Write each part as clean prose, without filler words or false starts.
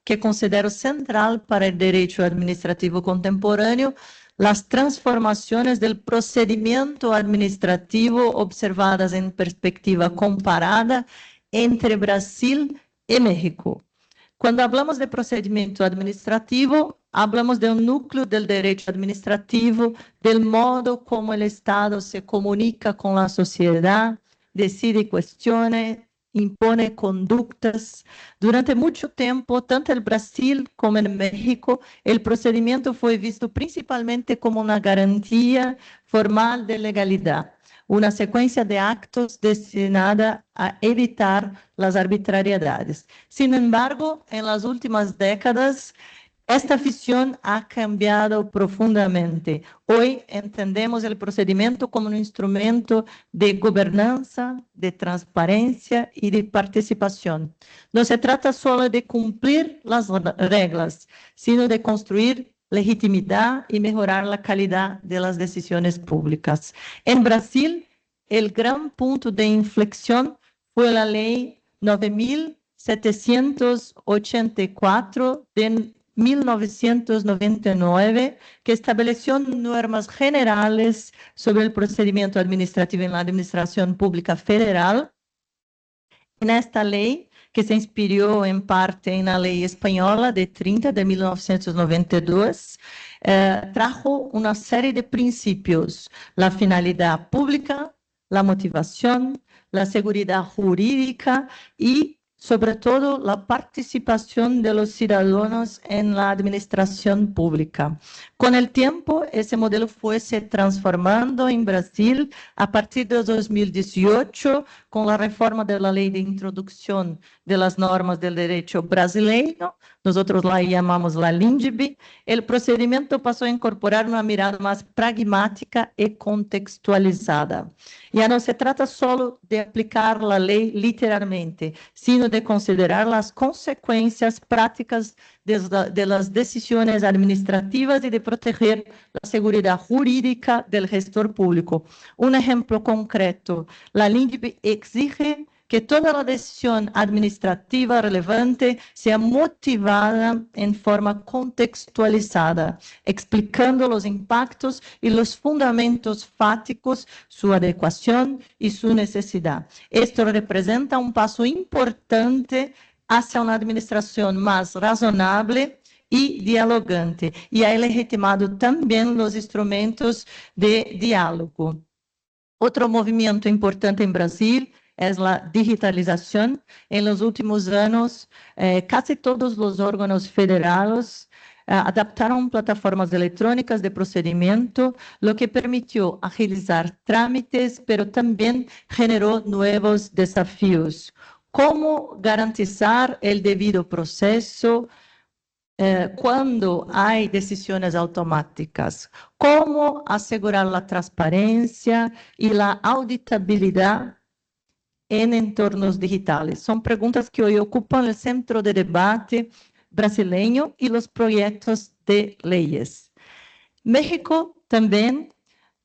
que considero central para el derecho administrativo contemporáneo, las transformaciones del procedimiento administrativo observadas en perspectiva comparada entre Brasil y México. Cuando hablamos de procedimiento administrativo, hablamos de un núcleo del derecho administrativo, del modo como el Estado se comunica con la sociedad, decide cuestiones, impone conductas. Durante mucho tiempo, tanto en Brasil como en México, el procedimiento fue visto principalmente como una garantía formal de legalidad, una secuencia de actos destinada a evitar las arbitrariedades. Sin embargo, en las últimas décadas, esta visión ha cambiado profundamente. Hoy entendemos el procedimiento como un instrumento de gobernanza, de transparencia y de participación. No se trata solo de cumplir las reglas, sino de construir legitimidad y mejorar la calidad de las decisiones públicas. En Brasil, el gran punto de inflexión fue la Ley 9.784 de 1999, que estableció normas generales sobre el procedimiento administrativo en la administración pública federal. En esta ley, que se inspiró en parte en la ley española de 30 de 1992, trajo una serie de principios: la finalidad pública, la motivación, la seguridad jurídica y, sobre todo, la participación de los ciudadanos en la administración pública. Con el tiempo, ese modelo fue se transformando en Brasil a partir de 2018, con la reforma de la ley de introducción de las normas del derecho brasileño. Nosotros la llamamos la LINDB. El procedimiento pasó a incorporar una mirada más pragmática y contextualizada. Ya no se trata solo de aplicar la ley literalmente, sino de considerar las consecuencias prácticas de las decisiones administrativas y de proteger la seguridad jurídica del gestor público. Un ejemplo concreto: la LINDB exige que toda la decisión administrativa relevante sea motivada en forma contextualizada, explicando los impactos y los fundamentos fácticos, su adecuación y su necesidad. Esto representa un paso importante hacia una administración más razonable y dialogante, y ha legitimado también los instrumentos de diálogo. Otro movimiento importante en Brasil es la digitalización. En los últimos años, casi todos los órganos federales adaptaron plataformas electrónicas de procedimiento, lo que permitió agilizar trámites, pero también generó nuevos desafíos. ¿Cómo garantizar el debido proceso cuando hay decisiones automáticas? ¿Cómo asegurar la transparencia y la auditabilidad en entornos digitales? Son preguntas que hoy ocupan el centro de debate brasileño y los proyectos de leyes. México también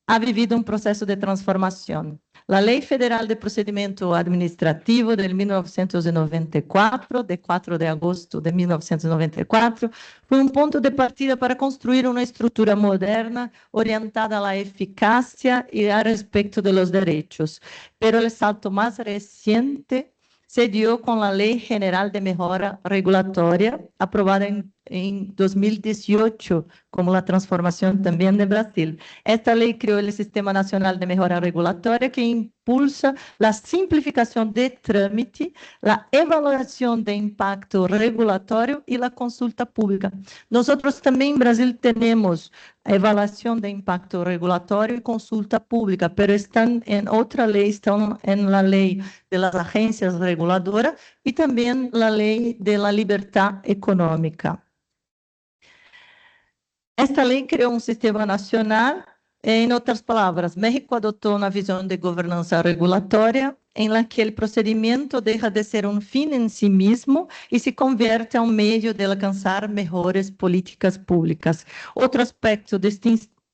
ha vivido un proceso de transformación. La Ley Federal de Procedimiento Administrativo de 1994, de 4 de agosto de 1994, fue un punto de partida para construir una estructura moderna orientada a la eficacia y al respeto de los derechos. Pero el salto más reciente se dio con la Ley General de Mejora Regulatoria, aprobada en 2018, como la transformación también de Brasil. Esta ley creó el Sistema Nacional de Mejora Regulatoria, que impulsa la simplificación de trámite, la evaluación de impacto regulatorio y la consulta pública. Nosotros también en Brasil tenemos evaluación de impacto regulatorio y consulta pública, pero están en otra ley, están en la ley de las agencias reguladoras y también la ley de la libertad económica. Esta lei criou um sistema nacional. Em outras palavras, México adotou uma visão de governança regulatória em la que o procedimento deixa de ser um fim em si mesmo e se converte a um meio de alcançar melhores políticas públicas. Outro aspecto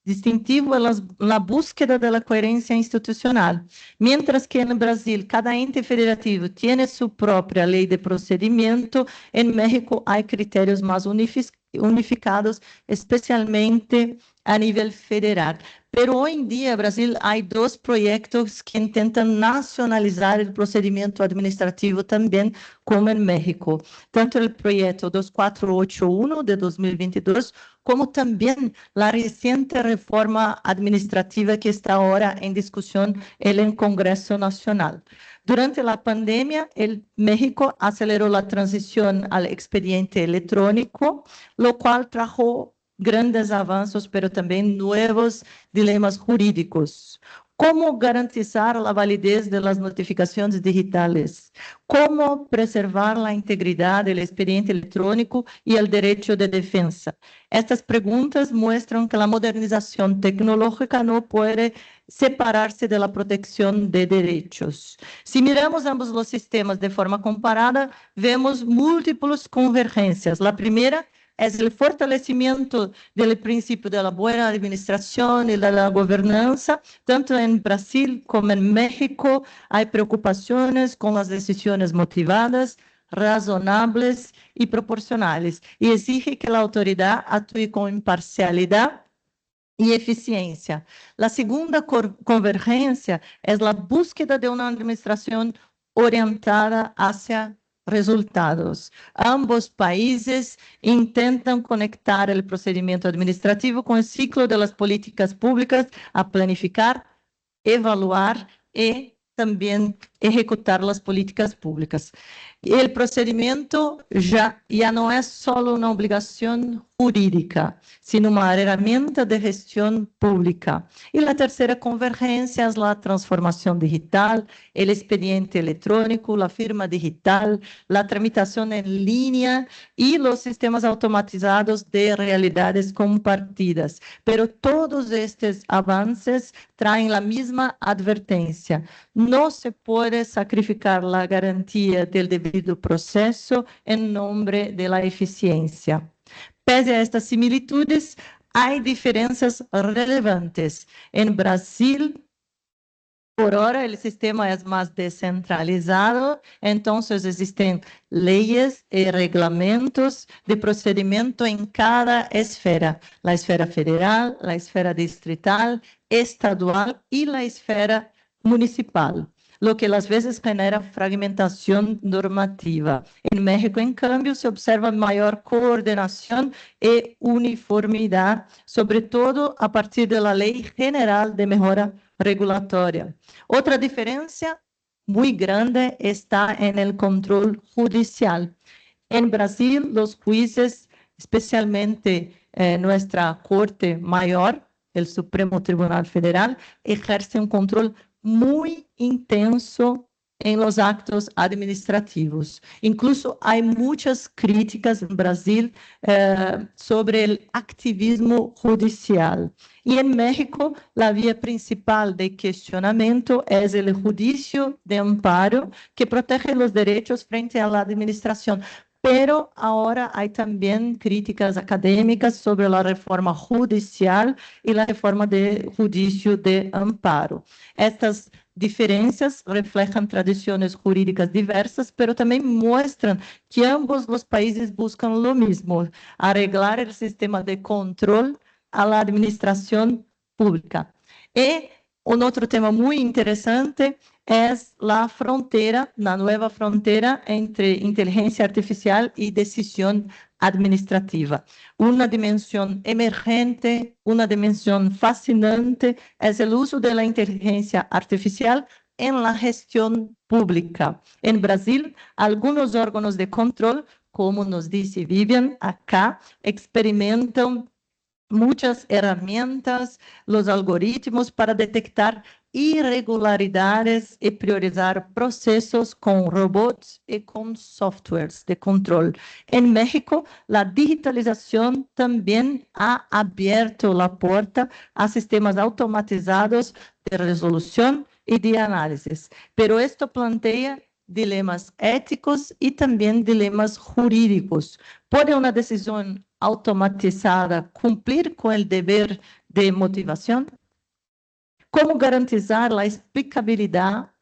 distintivo es la búsqueda de la coherencia institucional. Mientras que en Brasil cada ente federativo tiene su propia ley de procedimiento, en México hay criterios más unificados, especialmente a nivel federal. Pero hoy en día, en Brasil, hay dos proyectos que intentan nacionalizar el procedimiento administrativo también, como en México. Tanto el proyecto 2481 de 2022, como también la reciente reforma administrativa que está ahora en discusión en el Congreso Nacional. Durante la pandemia, México aceleró la transición al expediente electrónico, lo cual trajo grandes avances, pero también nuevos dilemas jurídicos. ¿Cómo garantizar la validez de las notificaciones digitales? ¿Cómo preservar la integridad del expediente electrónico y el derecho de defensa? Estas preguntas muestran que la modernización tecnológica no puede separarse de la protección de derechos. Si miramos ambos los sistemas de forma comparada, vemos múltiples convergencias. La primera es el fortalecimiento del principio de la buena administración y de la gobernanza. Tanto en Brasil como en México hay preocupaciones con las decisiones motivadas, razonables y proporcionales, y exige que la autoridad actúe con imparcialidad y eficiencia. La segunda convergencia es la búsqueda de una administración orientada hacia resultados. Ambos países intentan conectar el procedimiento administrativo con el ciclo de las políticas públicas a planificar, evaluar y también ejecutar las políticas públicas. El procedimiento ya no es solo una obligación jurídica, sino una herramienta de gestión pública. Y la tercera convergencia es la transformación digital, el expediente electrónico, la firma digital, la tramitación en línea y los sistemas automatizados de realidades compartidas. Pero todos estos avances traen la misma advertencia. No se puede sacrificar la garantía del debido proceso en nombre de la eficiencia. Pese a estas similitudes, hay diferencias relevantes. En Brasil, por ahora, el sistema es más descentralizado, entonces existen leyes y reglamentos de procedimiento en cada esfera, la esfera federal, la esfera distrital, estadual y la esfera municipal, lo que las veces genera fragmentación normativa. En México, en cambio, se observa mayor coordinación y uniformidad, sobre todo a partir de la Ley General de Mejora Regulatoria. Otra diferencia muy grande está en el control judicial. En Brasil, los jueces, especialmente nuestra Corte Mayor, el Supremo Tribunal Federal, ejerce un control muy intenso en los actos administrativos. Incluso hay muchas críticas en Brasil sobre el activismo judicial. Y en México, la vía principal de cuestionamiento es el juicio de amparo, que protege los derechos frente a la administración. Pero ahora hay también críticas académicas sobre la reforma judicial y la reforma de juicio de amparo. Estas diferencias reflejan tradiciones jurídicas diversas, pero también muestran que ambos los países buscan lo mismo, arreglar el sistema de control a la administración pública. Y un otro tema muy interesante es la frontera, la nueva frontera entre inteligencia artificial y decisión administrativa. Una dimensión emergente, una dimensión fascinante es el uso de la inteligencia artificial en la gestión pública. En Brasil, algunos órganos de control, como nos dice Vivian acá, experimentan muchas herramientas, los algoritmos para detectar irregularidades y priorizar procesos con robots y con softwares de control. En México, la digitalización también ha abierto la puerta a sistemas automatizados de resolución y de análisis, pero esto plantea dilemas éticos y también dilemas jurídicos. ¿Puede una decisión automatizada cumplir con el deber de motivación? ¿Cómo garantizar la explicabilidad,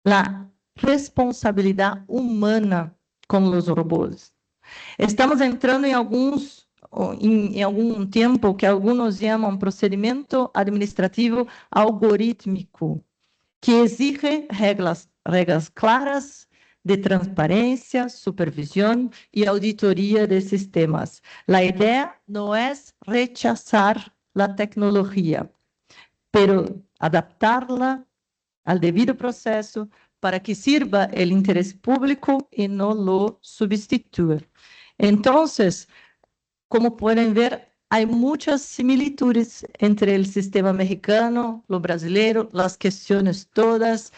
la responsabilidad humana con los robots? Estamos entrando em algum tempo que alguns chamam procedimento administrativo algorítmico, que exige regras claras de transparência, supervisão e auditoria de sistemas. A ideia não é rechazar a tecnologia, pero adaptá-la ao devido processo para que sirva o interesse público e não lo substitua. Então, como podem ver, há muitas similitudes entre o sistema mexicano, o brasileiro, as questões todas.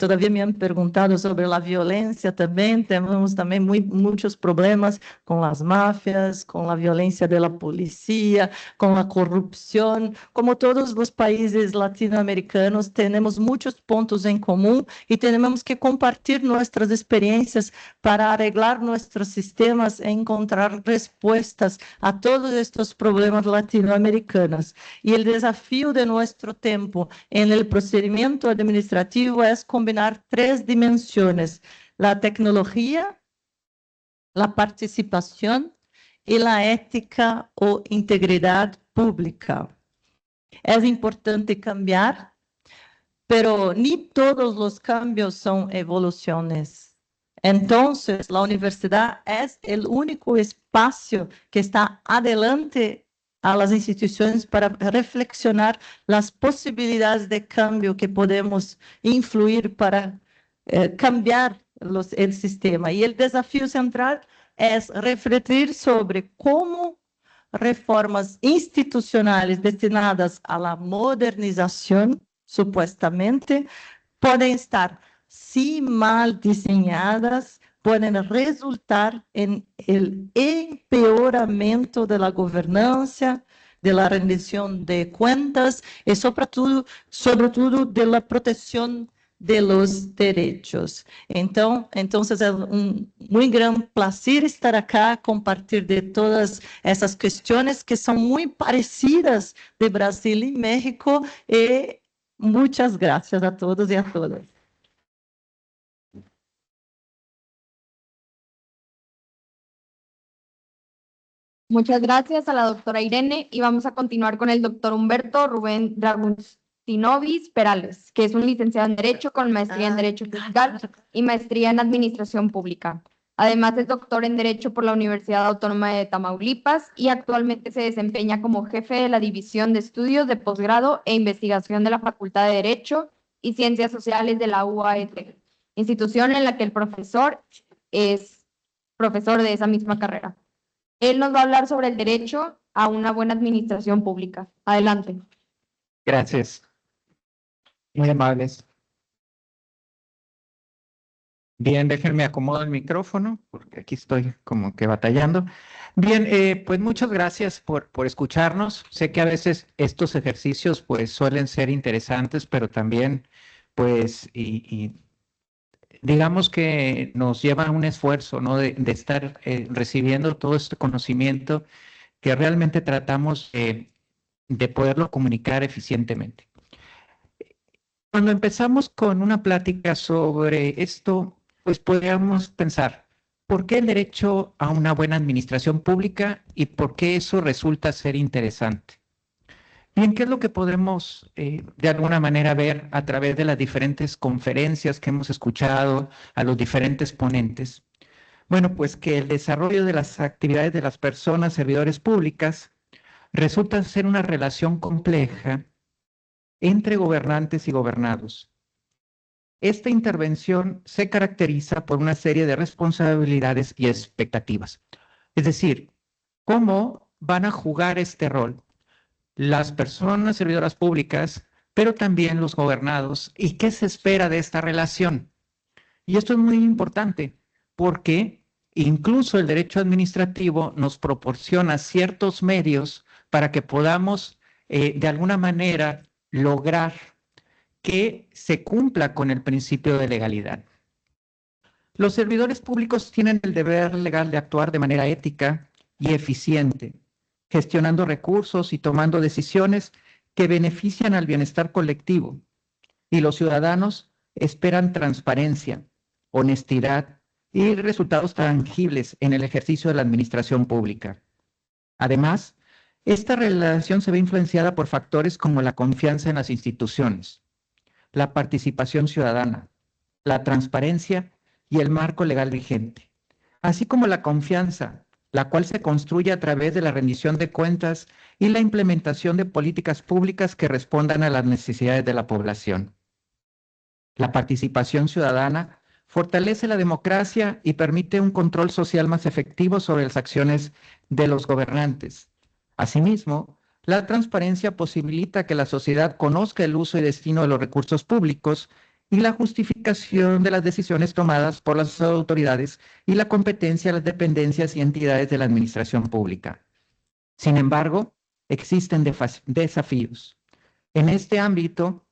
Todavia me han perguntado sobre a violência também. Temos também muitos problemas com as máfias, com a violência da polícia, com a corrupção. Como todos os países latino-americanos, temos muitos pontos em comum e temos que compartilhar nossas experiências para arreglar nossos sistemas e encontrar respostas a todos estes problemas latino-americanos. E o desafio de nosso tempo no procedimento administrativo é combinar três dimensões: a tecnologia, a participação e a ética ou integridade pública. É importante cambiar, pero nem todos os cambios são evoluções. Então, a universidade é o único espaço que está adelante a las instituições para reflexionar as possibilidades de cambio que podemos influir para cambiar o sistema. E o desafio central é refletir sobre como reformas institucionais destinadas à modernização, supuestamente, podem estar, se mal desenhadas, podem resultar em el empeoramento da governança, da rendição de contas e, sobretudo, da proteção de los direitos. Então é muito grande prazer estar aqui, compartilhar de todas essas questões que são muito parecidas de Brasil e México, e muitas graças a todos e a todas. Muchas gracias a la doctora Irene y vamos a continuar con el doctor Humberto Rubén Dragustinovis Perales, que es un licenciado en Derecho con maestría en Derecho Fiscal y maestría en Administración Pública. Además es doctor en Derecho por la Universidad Autónoma de Tamaulipas y actualmente se desempeña como jefe de la División de Estudios de Posgrado e Investigación de la Facultad de Derecho y Ciencias Sociales de la UAET, institución en la que el profesor es profesor de esa misma carrera. Él nos va a hablar sobre el derecho a una buena administración pública. Adelante. Gracias. Muy amables. Bien, déjenme acomodar el micrófono, porque aquí estoy como que batallando. Bien, pues muchas gracias por escucharnos. Sé que a veces estos ejercicios pues suelen ser interesantes, pero también pues digamos que nos lleva un esfuerzo, ¿no? de estar recibiendo todo este conocimiento que realmente tratamos de poderlo comunicar eficientemente. Cuando empezamos con una plática sobre esto, pues podríamos pensar, ¿por qué el derecho a una buena administración pública y por qué eso resulta ser interesante? Bien, ¿qué es lo que podemos de alguna manera ver a través de las diferentes conferencias que hemos escuchado a los diferentes ponentes? Bueno, pues que el desarrollo de las actividades de las personas servidores públicas resulta ser una relación compleja entre gobernantes y gobernados. Esta intervención se caracteriza por una serie de responsabilidades y expectativas. Es decir, ¿cómo van a jugar este rol las personas servidoras públicas, pero también los gobernados? ¿Y qué se espera de esta relación? Y esto es muy importante porque incluso el derecho administrativo nos proporciona ciertos medios para que podamos de alguna manera lograr que se cumpla con el principio de legalidad. Los servidores públicos tienen el deber legal de actuar de manera ética y eficiente, gestionando recursos y tomando decisiones que benefician al bienestar colectivo. Y los ciudadanos esperan transparencia, honestidad y resultados tangibles en el ejercicio de la administración pública. Además, esta relación se ve influenciada por factores como la confianza en las instituciones, la participación ciudadana, la transparencia y el marco legal vigente, así como la confianza, la cual se construye a través de la rendición de cuentas y la implementación de políticas públicas que respondan a las necesidades de la población. La participación ciudadana fortalece la democracia y permite un control social más efectivo sobre las acciones de los gobernantes. Asimismo, la transparencia posibilita que la sociedad conozca el uso y destino de los recursos públicos y la justificación de las decisiones tomadas por las autoridades y la competencia de las dependencias y entidades de la administración pública. Sin embargo, existen desafíos. En este ámbito,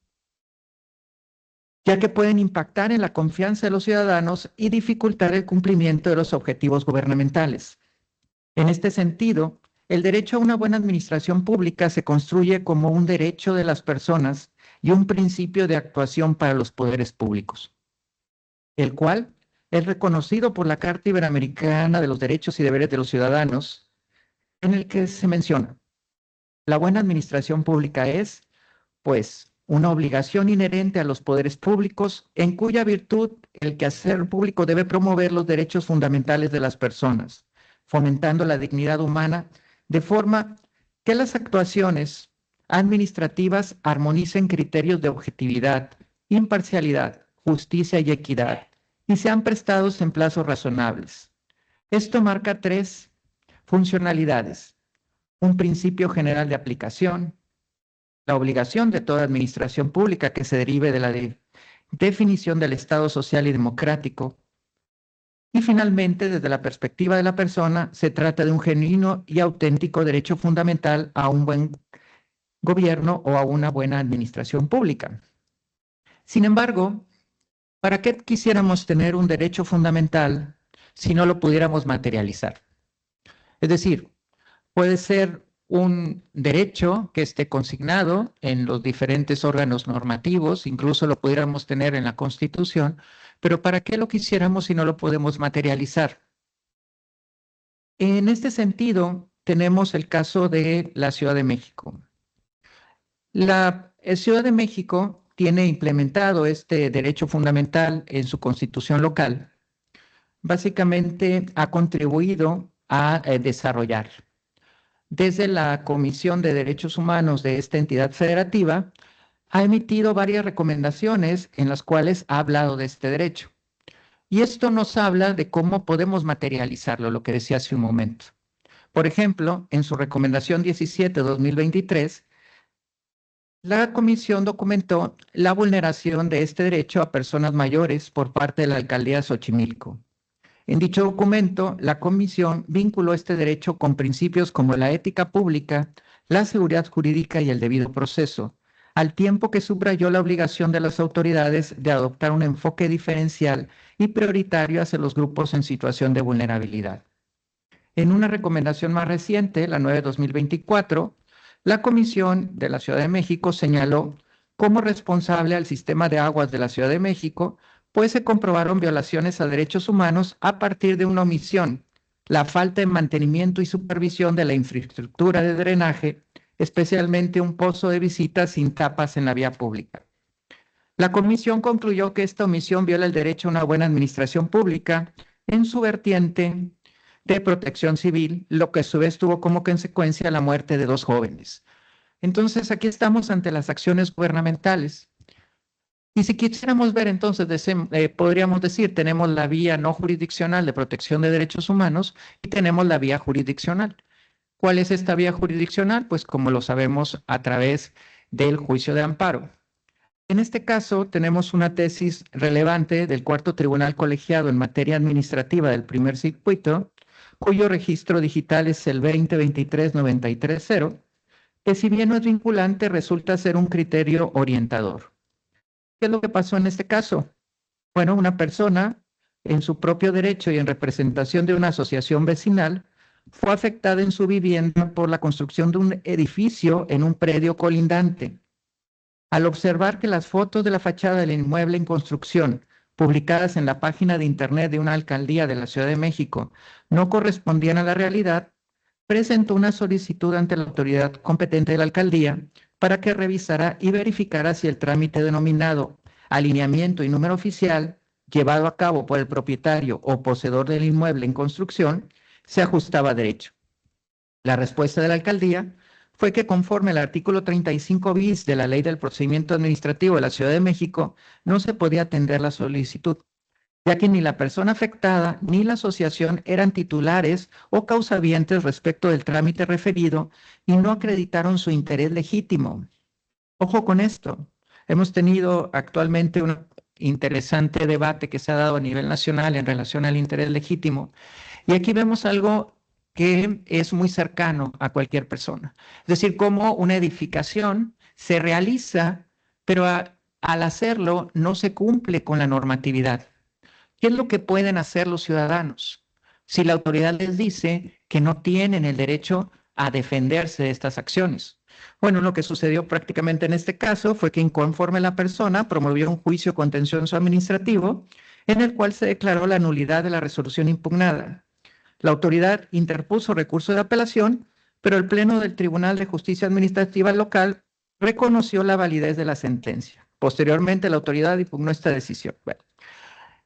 ya que pueden impactar en la confianza de los ciudadanos y dificultar el cumplimiento de los objetivos gubernamentales. En este sentido, el derecho a una buena administración pública se construye como un derecho de las personas y un principio de actuación para los poderes públicos, el cual es reconocido por la Carta Interamericana de los Derechos y Deberes de los Ciudadanos, en el que se menciona: la buena administración pública es, pues, una obligación inherente a los poderes públicos, en cuya virtud el quehacer público debe promover los derechos fundamentales de las personas, fomentando la dignidad humana, de forma que las actuaciones administrativas armonicen criterios de objetividad, imparcialidad, justicia y equidad, y sean prestados en plazos razonables. Esto marca 3 funcionalidades: un principio general de aplicación, la obligación de toda administración pública que se derive de la definición del Estado social y democrático. Y finalmente, desde la perspectiva de la persona, se trata de un genuino y auténtico derecho fundamental a un buen gobierno o a una buena administración pública. Sin embargo, ¿para qué quisiéramos tener un derecho fundamental si no lo pudiéramos materializar? Es decir, puede ser un derecho que esté consignado en los diferentes órganos normativos, incluso lo pudiéramos tener en la Constitución, pero ¿para qué lo quisiéramos si no lo podemos materializar? En este sentido, tenemos el caso de la Ciudad de México. La Ciudad de México tiene implementado este derecho fundamental en su Constitución local. Básicamente ha contribuido a desarrollar. Desde la Comisión de Derechos Humanos de esta entidad federativa, ha emitido varias recomendaciones en las cuales ha hablado de este derecho. Y esto nos habla de cómo podemos materializarlo, lo que decía hace un momento. Por ejemplo, en su recomendación 17/2023, la Comisión documentó la vulneración de este derecho a personas mayores por parte de la Alcaldía de Xochimilco. En dicho documento, la Comisión vinculó este derecho con principios como la ética pública, la seguridad jurídica y el debido proceso, al tiempo que subrayó la obligación de las autoridades de adoptar un enfoque diferencial y prioritario hacia los grupos en situación de vulnerabilidad. En una recomendación más reciente, la 9/2024, la Comisión de la Ciudad de México señaló como responsable al sistema de aguas de la Ciudad de México, pues se comprobaron violaciones a derechos humanos a partir de una omisión, la falta de mantenimiento y supervisión de la infraestructura de drenaje, especialmente un pozo de visita sin tapas en la vía pública. La Comisión concluyó que esta omisión viola el derecho a una buena administración pública en su vertiente de protección civil, lo que a su vez tuvo como consecuencia la muerte de 2 jóvenes. Entonces, aquí estamos ante las acciones gubernamentales. Y si quisiéramos ver entonces, podríamos decir, tenemos la vía no jurisdiccional de protección de derechos humanos y tenemos la vía jurisdiccional. ¿Cuál es esta vía jurisdiccional? Pues como lo sabemos, a través del juicio de amparo. En este caso, tenemos una tesis relevante del Cuarto Tribunal Colegiado en materia administrativa del primer circuito, cuyo registro digital es el 2023-930, que si bien no es vinculante, resulta ser un criterio orientador. ¿Qué es lo que pasó en este caso? Bueno, una persona, en su propio derecho y en representación de una asociación vecinal, fue afectada en su vivienda por la construcción de un edificio en un predio colindante. Al observar que las fotos de la fachada del inmueble en construcción, publicadas en la página de internet de una alcaldía de la Ciudad de México, no correspondían a la realidad, presentó una solicitud ante la autoridad competente de la alcaldía para que revisara y verificara si el trámite denominado alineamiento y número oficial, llevado a cabo por el propietario o poseedor del inmueble en construcción, se ajustaba a derecho. La respuesta de la alcaldía fue que conforme al artículo 35 bis de la Ley del Procedimiento Administrativo de la Ciudad de México, no se podía atender la solicitud, ya que ni la persona afectada ni la asociación eran titulares o causavientes respecto del trámite referido y no acreditaron su interés legítimo. Ojo con esto. Hemos tenido actualmente un interesante debate que se ha dado a nivel nacional en relación al interés legítimo. Y aquí vemos algo que es muy cercano a cualquier persona. Es decir, cómo una edificación se realiza, pero al hacerlo no se cumple con la normatividad. ¿Qué es lo que pueden hacer los ciudadanos si la autoridad les dice que no tienen el derecho a defenderse de estas acciones? Bueno, lo que sucedió prácticamente en este caso fue que inconforme la persona promovió un juicio contencioso administrativo en el cual se declaró la nulidad de la resolución impugnada. La autoridad interpuso recurso de apelación, pero el Pleno del Tribunal de Justicia Administrativa local reconoció la validez de la sentencia. Posteriormente, la autoridad impugnó esta decisión. Bueno,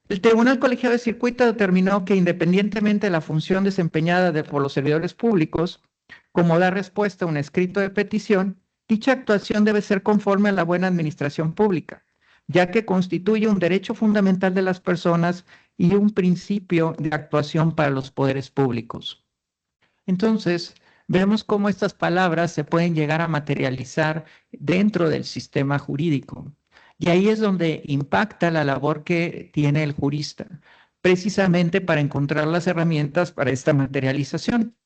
el Tribunal Colegiado de Circuito determinó que independientemente de la función desempeñada por los servidores públicos, como dar respuesta a un escrito de petición, dicha actuación debe ser conforme a la buena administración pública, ya que constituye un derecho fundamental de las personas y un principio de actuación para los poderes públicos. Entonces, vemos cómo estas palabras se pueden llegar a materializar dentro del sistema jurídico. Y ahí es donde impacta la labor que tiene el jurista, precisamente para encontrar las herramientas para esta materialización.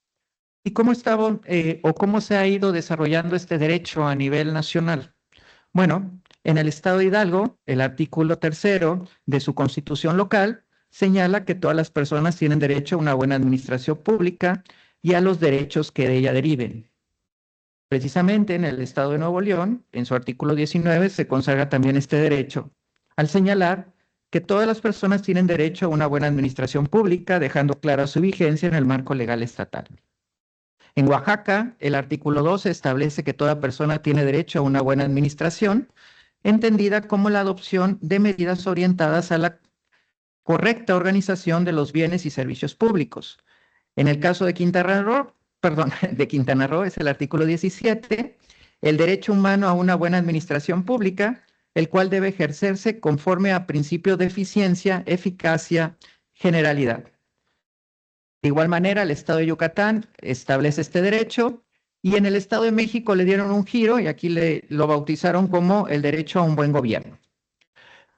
¿Y cómo estaba o cómo se ha ido desarrollando este derecho a nivel nacional? Bueno, en el Estado de Hidalgo, el artículo 3 de su Constitución local señala que todas las personas tienen derecho a una buena administración pública y a los derechos que de ella deriven. Precisamente en el Estado de Nuevo León, en su artículo 19, se consagra también este derecho, al señalar que todas las personas tienen derecho a una buena administración pública, dejando clara su vigencia en el marco legal estatal. En Oaxaca, el artículo 12 establece que toda persona tiene derecho a una buena administración, entendida como la adopción de medidas orientadas a la correcta organización de los bienes y servicios públicos. En el caso de Quintana Roo es el artículo 17, el derecho humano a una buena administración pública, el cual debe ejercerse conforme a principios de eficiencia, eficacia, generalidad. De igual manera, el Estado de Yucatán establece este derecho y en el Estado de México le dieron un giro y aquí lo bautizaron como el derecho a un buen gobierno.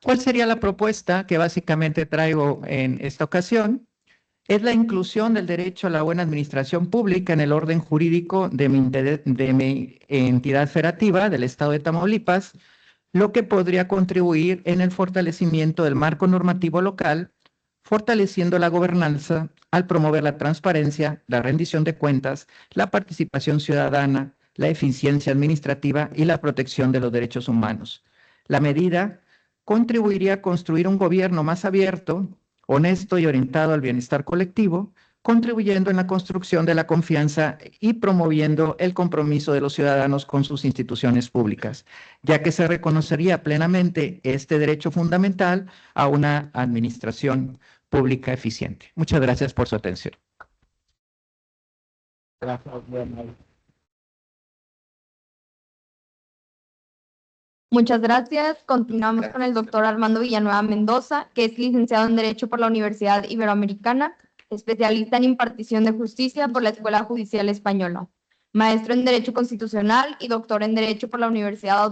¿Cuál sería la propuesta que básicamente traigo en esta ocasión? Es la inclusión del derecho a la buena administración pública en el orden jurídico de mi entidad federativa del Estado de Tamaulipas, lo que podría contribuir en el fortalecimiento del marco normativo local, fortaleciendo la gobernanza al promover la transparencia, la rendición de cuentas, la participación ciudadana, la eficiencia administrativa y la protección de los derechos humanos. La medida contribuiría a construir un gobierno más abierto, honesto y orientado al bienestar colectivo, contribuyendo en la construcción de la confianza y promoviendo el compromiso de los ciudadanos con sus instituciones públicas, ya que se reconocería plenamente este derecho fundamental a una administración pública eficiente. Muchas gracias por su atención. Muchas gracias. Continuamos con el doctor Armando Villanueva Mendoza, que es licenciado en Derecho por la Universidad Iberoamericana, especialista en impartición de justicia por la Escuela Judicial Española, maestro en Derecho Constitucional y doctor en Derecho por la Universidad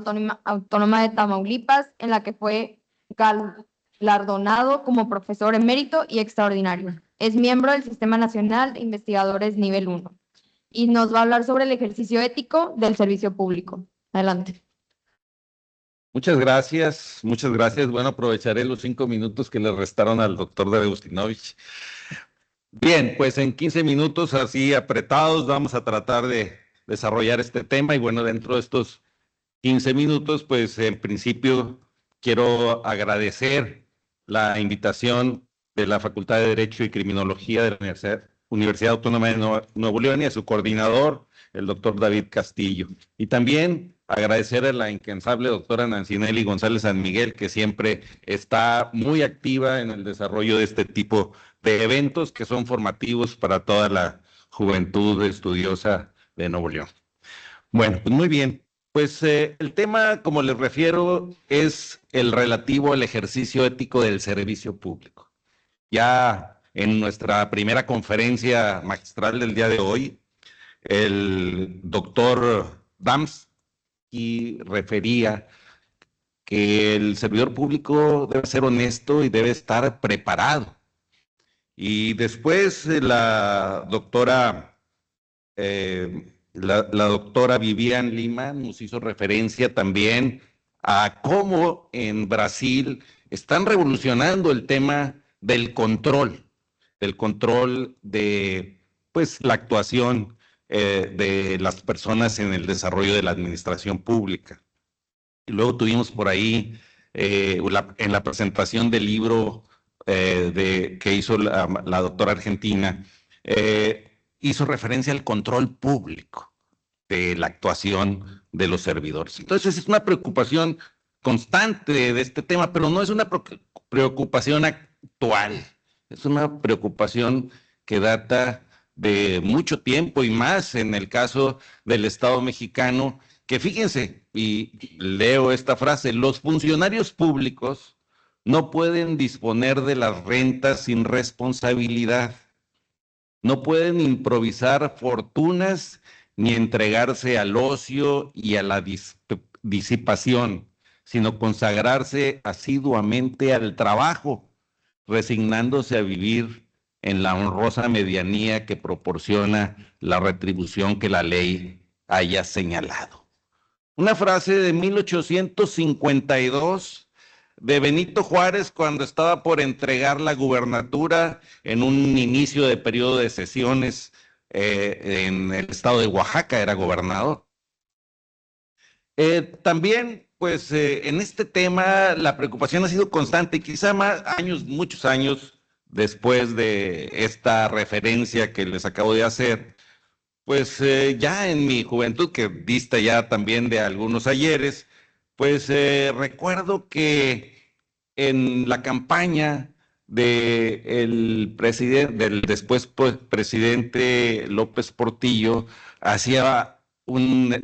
Autónoma de Tamaulipas, en la que fue galardonado como profesor emérito y extraordinario. Es miembro del Sistema Nacional de Investigadores Nivel 1 y nos va a hablar sobre el ejercicio ético del servicio público. Adelante. Muchas gracias, muchas gracias. Bueno, aprovecharé los 5 minutos que le restaron al doctor Dragustinovich. Bien, pues en 15 minutos así apretados vamos a tratar de desarrollar este tema y bueno, dentro de estos 15 minutos, pues en principio quiero agradecer la invitación de la Facultad de Derecho y Criminología de la Universidad Autónoma de Nuevo León y a su coordinador, el doctor David Castillo. Y también agradecer a la incansable doctora Nancinelli González San Miguel, que siempre está muy activa en el desarrollo de este tipo de eventos que son formativos para toda la juventud estudiosa de Nuevo León. Bueno, pues muy bien. Pues el tema, como les refiero, es el relativo al ejercicio ético del servicio público. Ya en nuestra primera conferencia magistral del día de hoy, el doctor Dams y refería que el servidor público debe ser honesto y debe estar preparado. Y después la doctora Vivian Lima nos hizo referencia también a cómo en Brasil están revolucionando el tema del control de pues, la actuación de las personas en el desarrollo de la administración pública. Y luego tuvimos por ahí, en la presentación del libro que hizo la doctora argentina, hizo referencia al control público de la actuación de los servidores. Entonces es una preocupación constante de este tema, pero no es una preocupación actual, es una preocupación que data de mucho tiempo y más en el caso del Estado mexicano, que fíjense, y leo esta frase, los funcionarios públicos no pueden disponer de las rentas sin responsabilidad. No pueden improvisar fortunas ni entregarse al ocio y a la disipación, sino consagrarse asiduamente al trabajo, resignándose a vivir en la honrosa medianía que proporciona la retribución que la ley haya señalado. Una frase de 1852 de Benito Juárez cuando estaba por entregar la gubernatura en un inicio de periodo de sesiones en el estado de Oaxaca, era gobernador. También, pues, en este tema la preocupación ha sido constante, quizá muchos años después de esta referencia que les acabo de hacer, pues ya en mi juventud, que dista ya también de algunos ayeres, pues recuerdo que en la campaña del después presidente López Portillo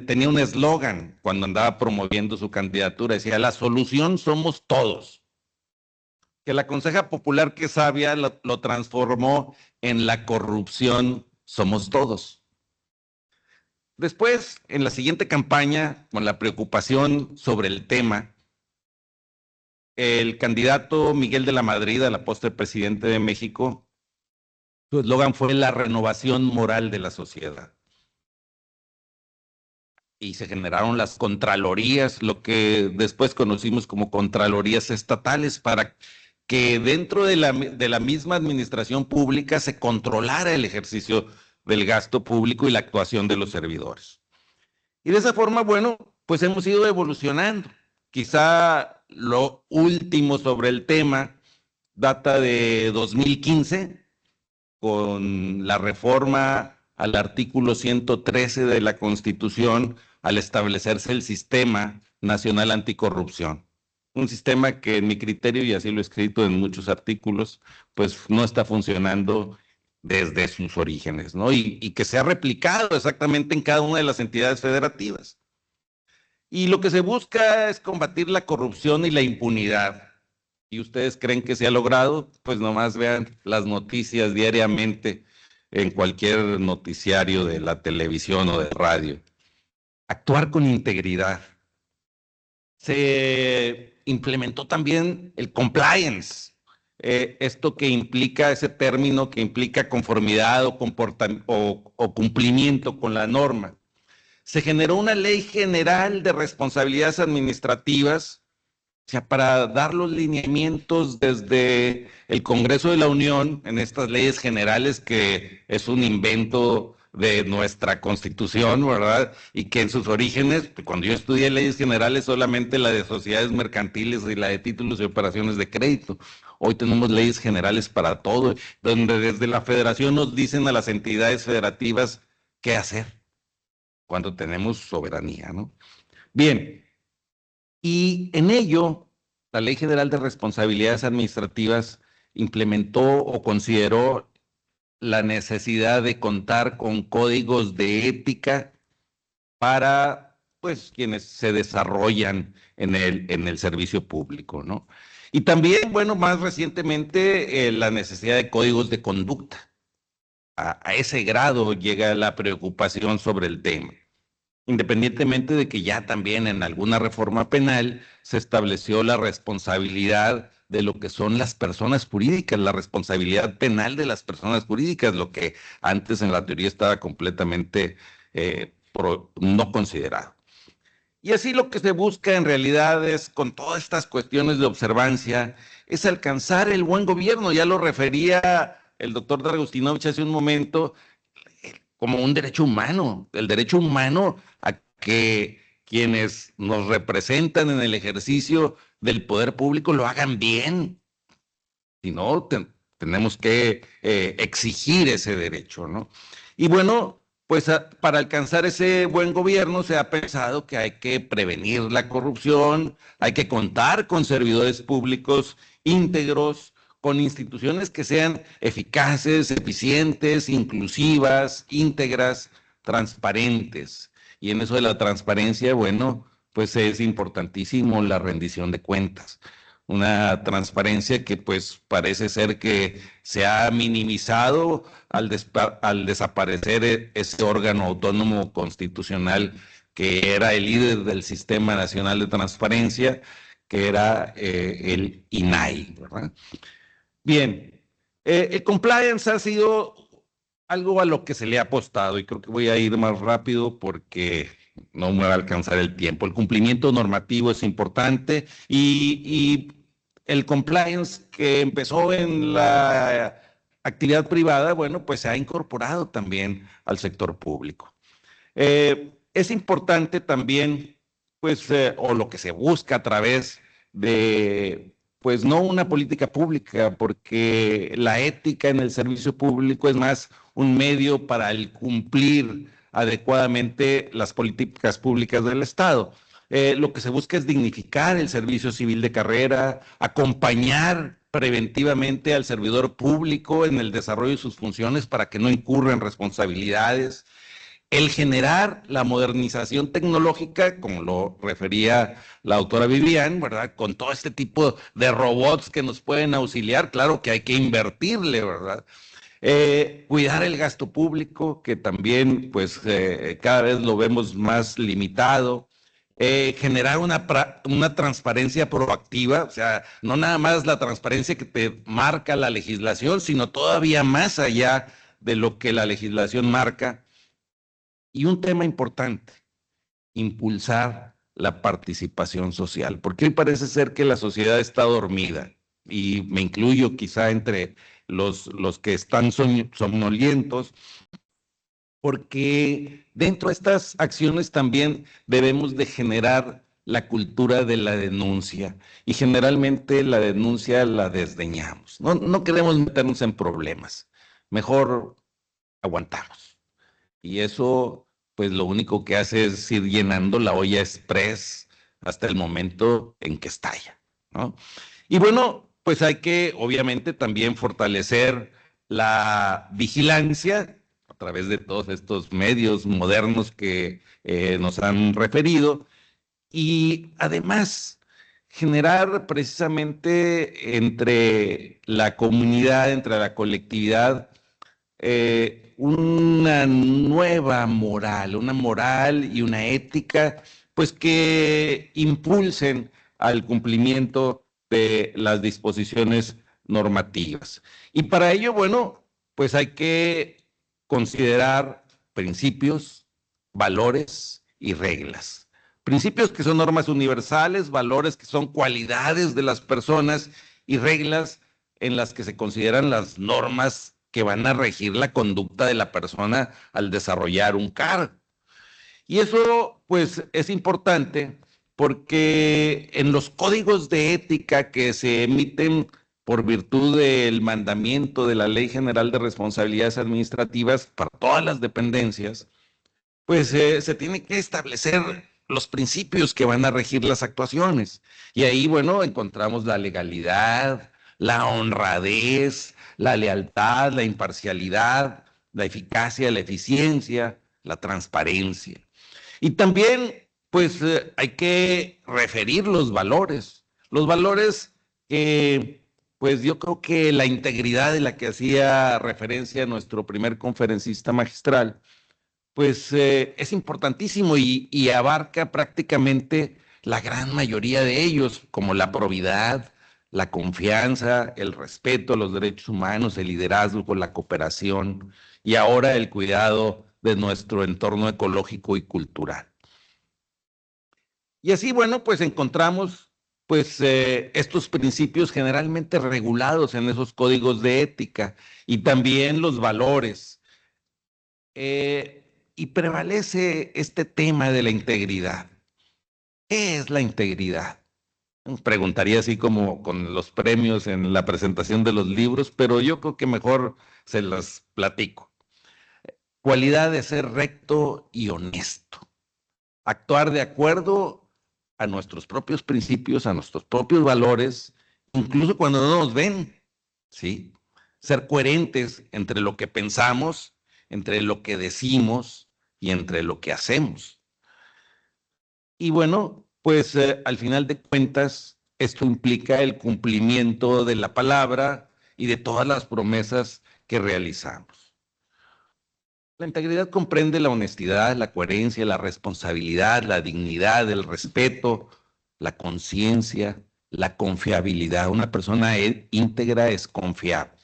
tenía un eslogan cuando andaba promoviendo su candidatura, decía, la solución somos todos. Que la Conseja Popular que sabia lo transformó en la corrupción somos todos. Después, en la siguiente campaña, con la preocupación sobre el tema, el candidato Miguel de la Madrid, a la postre presidente de México, su eslogan fue la renovación moral de la sociedad. Y se generaron las contralorías, lo que después conocimos como contralorías estatales, para que dentro de la misma administración pública se controlara el ejercicio del gasto público y la actuación de los servidores. Y de esa forma, bueno, pues hemos ido evolucionando. Quizá lo último sobre el tema data de 2015, con la reforma al artículo 113 de la Constitución al establecerse el Sistema Nacional Anticorrupción. Un sistema que en mi criterio, y así lo he escrito en muchos artículos, pues no está funcionando desde sus orígenes, ¿no? Y que se ha replicado exactamente en cada una de las entidades federativas. Y lo que se busca es combatir la corrupción y la impunidad. ¿Y ustedes creen que se ha logrado? Pues nomás vean las noticias diariamente en cualquier noticiario de la televisión o de radio. Actuar con integridad. Se implementó también el compliance. Esto que implica, ese término que implica conformidad o cumplimiento con la norma. Se generó una ley general de responsabilidades administrativas, sea, para dar los lineamientos desde el Congreso de la Unión en estas leyes generales, que es un invento de nuestra Constitución, ¿verdad? Y que en sus orígenes, cuando yo estudié leyes generales, solamente la de sociedades mercantiles y la de títulos y operaciones de crédito. Hoy tenemos leyes generales para todo, donde desde la federación nos dicen a las entidades federativas qué hacer cuando tenemos soberanía, ¿no? Bien, y en ello, la Ley General de Responsabilidades Administrativas implementó o consideró la necesidad de contar con códigos de ética para, pues, quienes se desarrollan en el servicio público, ¿no? Y también, bueno, más recientemente, la necesidad de códigos de conducta. A ese grado llega la preocupación sobre el tema, independientemente de que ya también en alguna reforma penal se estableció la responsabilidad de lo que son las personas jurídicas, la responsabilidad penal de las personas jurídicas, lo que antes en la teoría estaba completamente no considerado. Y así lo que se busca en realidad es, con todas estas cuestiones de observancia, es alcanzar el buen gobierno. Ya lo refería el doctor Dragustinovich hace un momento, como un derecho humano, el derecho humano a que quienes nos representan en el ejercicio del poder público lo hagan bien. Si no, tenemos que exigir ese derecho, ¿no? Y bueno, pues para alcanzar ese buen gobierno se ha pensado que hay que prevenir la corrupción, hay que contar con servidores públicos íntegros, con instituciones que sean eficaces, eficientes, inclusivas, íntegras, transparentes. Y en eso de la transparencia, bueno, pues es importantísimo la rendición de cuentas. Una transparencia que pues parece ser que se ha minimizado al desaparecer ese órgano autónomo constitucional que era el líder del Sistema Nacional de Transparencia, que era el INAI, ¿verdad? Bien, el compliance ha sido algo a lo que se le ha apostado, y creo que voy a ir más rápido porque no me va a alcanzar el tiempo. El cumplimiento normativo es importante y el compliance que empezó en la actividad privada, bueno, pues se ha incorporado también al sector público. Es importante también, pues, o lo que se busca a través de, pues, no una política pública, porque la ética en el servicio público es más un medio para el cumplir adecuadamente las políticas públicas del Estado. Lo que se busca es dignificar el servicio civil de carrera, acompañar preventivamente al servidor público en el desarrollo de sus funciones para que no incurra en responsabilidades, el generar la modernización tecnológica, como lo refería la doctora Vivian, ¿verdad? Con todo este tipo de robots que nos pueden auxiliar, claro que hay que invertirle, ¿verdad? Cuidar el gasto público, que también pues cada vez lo vemos más limitado. Generar una transparencia proactiva, o sea, no nada más la transparencia que te marca la legislación, sino todavía más allá de lo que la legislación marca. Y un tema importante, impulsar la participación social, porque hoy parece ser que la sociedad está dormida, y me incluyo quizá entre los que están somnolientos, porque dentro de estas acciones también debemos de generar la cultura de la denuncia, y generalmente la denuncia la desdeñamos. No queremos meternos en problemas, mejor aguantamos. Y eso, pues lo único que hace es ir llenando la olla express hasta el momento en que estalla, ¿no? Y bueno, pues hay que obviamente también fortalecer la vigilancia a través de todos estos medios modernos que nos han referido, y además generar precisamente entre la comunidad, entre la colectividad, una nueva moral, una moral y una ética, pues que impulsen al cumplimiento de las disposiciones normativas. Y para ello, bueno, pues hay que considerar principios, valores y reglas. Principios que son normas universales, valores que son cualidades de las personas y reglas en las que se consideran las normas que van a regir la conducta de la persona al desarrollar un cargo. Y eso, pues, es importante porque en los códigos de ética que se emiten por virtud del mandamiento de la Ley General de Responsabilidades Administrativas para todas las dependencias, pues se tiene que establecer los principios que van a regir las actuaciones. Y ahí, bueno, encontramos la legalidad, la honradez, la lealtad, la imparcialidad, la eficacia, la eficiencia, la transparencia. Y también, pues, hay que referir los valores que, pues, yo creo que la integridad de la que hacía referencia nuestro primer conferencista magistral, pues, es importantísimo y abarca prácticamente la gran mayoría de ellos, como la probidad, la confianza, el respeto a los derechos humanos, el liderazgo, la cooperación y ahora el cuidado de nuestro entorno ecológico y cultural. Y así, bueno, pues encontramos pues estos principios generalmente regulados en esos códigos de ética y también los valores. Y prevalece este tema de la integridad. ¿Qué es la integridad? Preguntaría así como con los premios en la presentación de los libros, pero yo creo que mejor se las platico. Cualidad de ser recto y honesto. Actuar de acuerdo a nuestros propios principios, a nuestros propios valores, incluso cuando no nos ven, ¿sí? Ser coherentes entre lo que pensamos, entre lo que decimos y entre lo que hacemos. Y bueno, pues al final de cuentas, esto implica el cumplimiento de la palabra y de todas las promesas que realizamos. La integridad comprende la honestidad, la coherencia, la responsabilidad, la dignidad, el respeto, la conciencia, la confiabilidad. Una persona íntegra es confiable.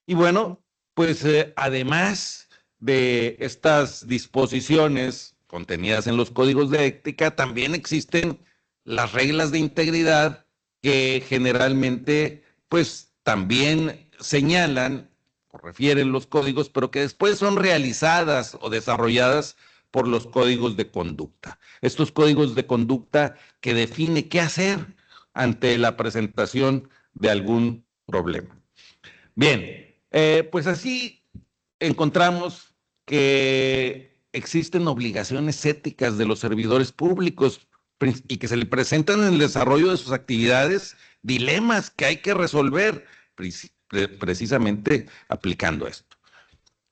Y bueno, pues además de estas disposiciones contenidas en los códigos de ética, también existen las reglas de integridad que generalmente pues también señalan o refieren los códigos, pero que después son realizadas o desarrolladas por los códigos de conducta. Estos códigos de conducta que definen qué hacer ante la presentación de algún problema. Bien, pues así encontramos que existen obligaciones éticas de los servidores públicos y que se le presentan en el desarrollo de sus actividades dilemas que hay que resolver precisamente aplicando esto.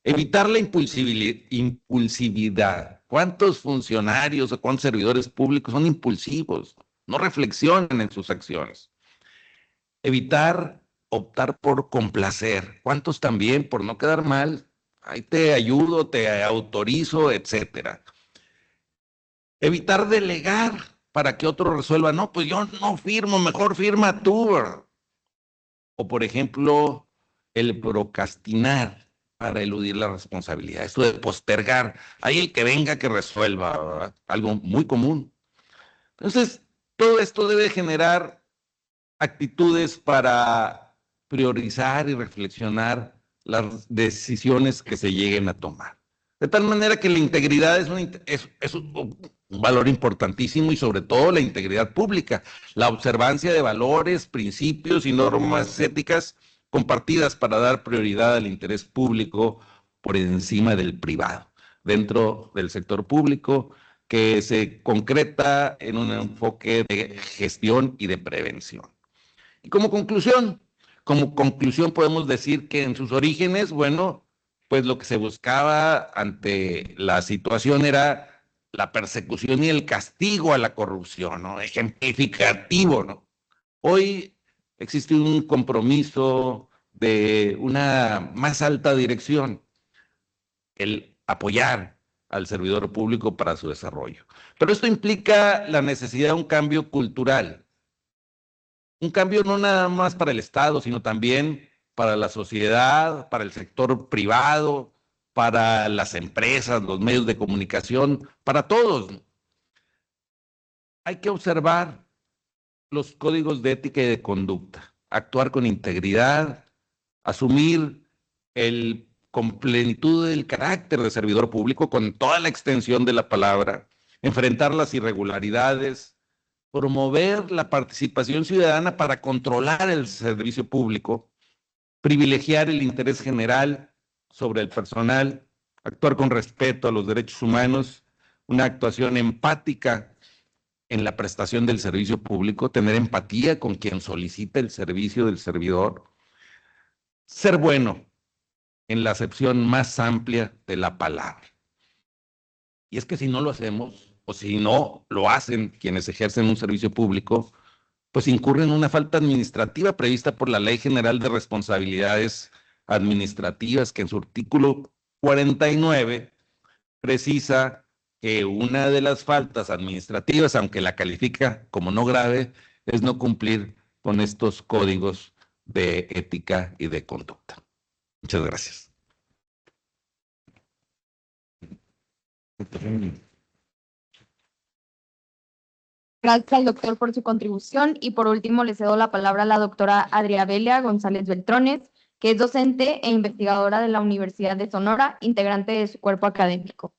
Evitar la impulsividad. ¿Cuántos funcionarios o cuántos servidores públicos son impulsivos? No reflexionan en sus acciones. Evitar optar por complacer. ¿Cuántos también por no quedar mal? Ahí te ayudo, te autorizo, etcétera. Evitar delegar para que otro resuelva. No, pues yo no firmo, mejor firma tú. O por ejemplo, el procrastinar para eludir la responsabilidad. Esto de postergar. Ahí el que venga que resuelva, ¿verdad? Algo muy común. Entonces, todo esto debe generar actitudes para priorizar y reflexionar las decisiones que se lleguen a tomar. De tal manera que la integridad es un valor importantísimo y sobre todo la integridad pública, la observancia de valores, principios y normas éticas compartidas para dar prioridad al interés público por encima del privado, dentro del sector público que se concreta en un enfoque de gestión y de prevención. Y como conclusión podemos decir que en sus orígenes, bueno, pues lo que se buscaba ante la situación era la persecución y el castigo a la corrupción, ¿no? Ejemplificativo, ¿no? Hoy existe un compromiso de una más alta dirección, el apoyar al servidor público para su desarrollo. Pero esto implica la necesidad de un cambio cultural. Un cambio no nada más para el Estado, sino también para la sociedad, para el sector privado, para las empresas, los medios de comunicación, para todos. hay que observar los códigos de ética y de conducta, actuar con integridad, asumir con plenitud el carácter de servidor público, con toda la extensión de la palabra, enfrentar las irregularidades, promover la participación ciudadana para controlar el servicio público, privilegiar el interés general sobre el personal, actuar con respeto a los derechos humanos, una actuación empática en la prestación del servicio público, tener empatía con quien solicita el servicio del servidor, ser bueno en la acepción más amplia de la palabra. Y es que si no lo hacemos, o si no lo hacen quienes ejercen un servicio público, pues incurren en una falta administrativa prevista por la Ley General de Responsabilidades Administrativas, que en su artículo 49 precisa que una de las faltas administrativas, aunque la califica como no grave, es no cumplir con estos códigos de ética y de conducta. Muchas gracias. Gracias al doctor por su contribución y por último le cedo la palabra a la doctora Adriabelia González Beltrones, que es docente e investigadora de la Universidad de Sonora, integrante de su cuerpo académico.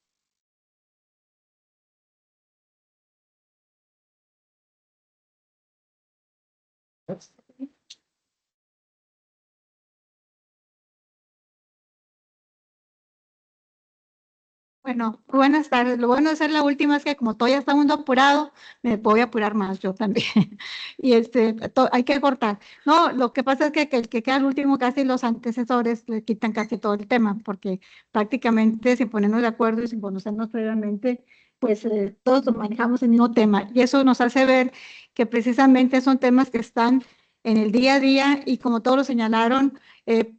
Bueno, buenas tardes. Lo bueno de ser la última es que como todavía está mundo apurado, me voy a apurar más yo también. Y hay que cortar. No, lo que pasa es que el que queda al último, casi los antecesores le quitan casi todo el tema, porque prácticamente sin ponernos de acuerdo y sin conocernos previamente, pues todos lo manejamos el mismo tema. Y eso nos hace ver que precisamente son temas que están en el día a día y como todos lo señalaron,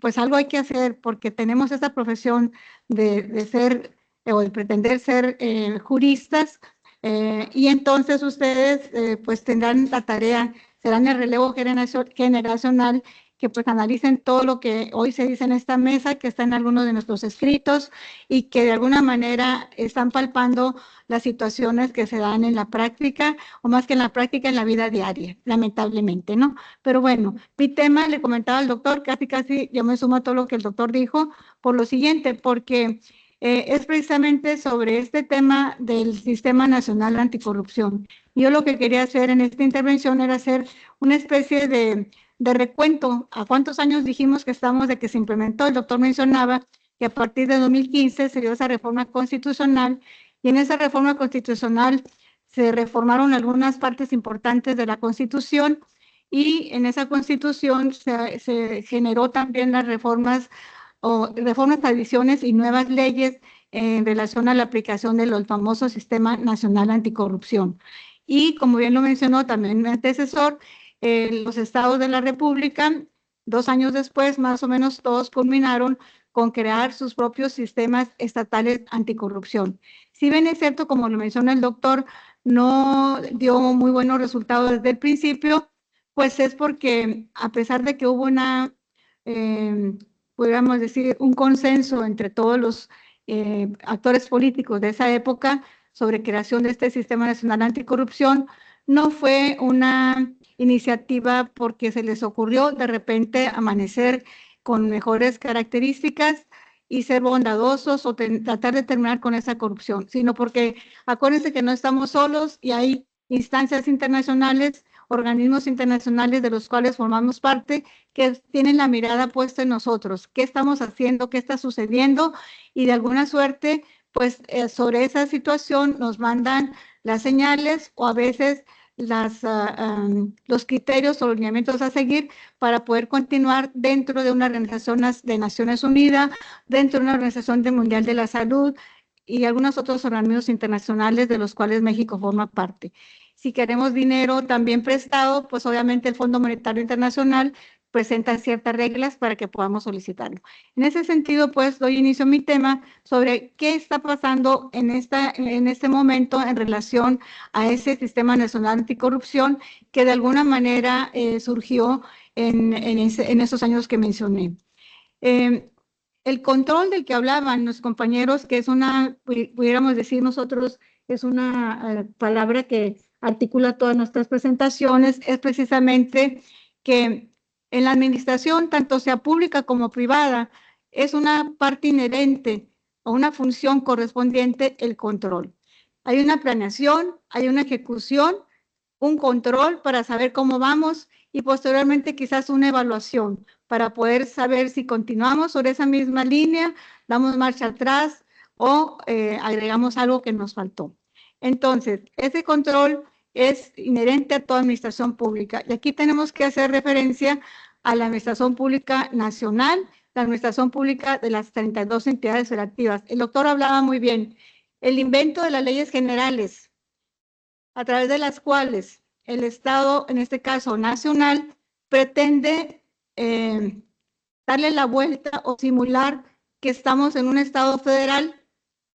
pues algo hay que hacer porque tenemos esta profesión de ser o de pretender ser juristas, y entonces ustedes pues tendrán la tarea, serán el relevo generacional que pues analicen todo lo que hoy se dice en esta mesa, que está en algunos de nuestros escritos y que de alguna manera están palpando las situaciones que se dan en la práctica, o más que en la práctica, en la vida diaria, lamentablemente, ¿no? Pero bueno, mi tema, le comentaba al doctor, casi yo me sumo a todo lo que el doctor dijo, por lo siguiente, porque es precisamente sobre este tema del Sistema Nacional Anticorrupción. Yo lo que quería hacer en esta intervención era hacer una especie de recuento a cuántos años dijimos que estamos de que se implementó. El doctor mencionaba que a partir de 2015 se dio esa reforma constitucional y en esa reforma constitucional se reformaron algunas partes importantes de la Constitución y en esa Constitución se generó también las reformas, adiciones y nuevas leyes en relación a la aplicación del famoso Sistema Nacional Anticorrupción. Y como bien lo mencionó también mi antecesor, los estados de la República, 2 años después, más o menos todos culminaron con crear sus propios sistemas estatales anticorrupción. Si bien es cierto, como lo menciona el doctor, no dio muy buenos resultados desde el principio, pues es porque a pesar de que hubo una podríamos decir, un consenso entre todos los actores políticos de esa época sobre creación de este Sistema Nacional Anticorrupción, no fue una iniciativa porque se les ocurrió de repente amanecer con mejores características y ser bondadosos o tratar de terminar con esa corrupción, sino porque acuérdense que no estamos solos y hay instancias internacionales, organismos internacionales de los cuales formamos parte, que tienen la mirada puesta en nosotros, qué estamos haciendo, qué está sucediendo, y de alguna suerte, pues sobre esa situación nos mandan las señales o a veces los criterios o lineamientos a seguir para poder continuar dentro de una organización de Naciones Unidas, dentro de una organización mundial de la salud y algunos otros organismos internacionales de los cuales México forma parte. Si queremos dinero también prestado, pues obviamente el Fondo Monetario Internacional presenta ciertas reglas para que podamos solicitarlo. En ese sentido, pues doy inicio a mi tema sobre qué está pasando en este momento en relación a ese Sistema Nacional Anticorrupción que de alguna manera surgió en esos años que mencioné. El control del que hablaban los compañeros, que es pudiéramos decir nosotros, es una palabra que articula todas nuestras presentaciones, es precisamente que en la administración, tanto sea pública como privada, es una parte inherente o una función correspondiente el control. Hay una planeación, hay una ejecución, un control para saber cómo vamos y posteriormente quizás una evaluación para poder saber si continuamos sobre esa misma línea, damos marcha atrás o agregamos algo que nos faltó. Entonces, ese control es inherente a toda administración pública. Y aquí tenemos que hacer referencia a la administración pública nacional, la administración pública de las 32 entidades federativas. El doctor hablaba muy bien. El invento de las leyes generales, a través de las cuales el Estado, en este caso nacional, pretende darle la vuelta o simular que estamos en un Estado federal,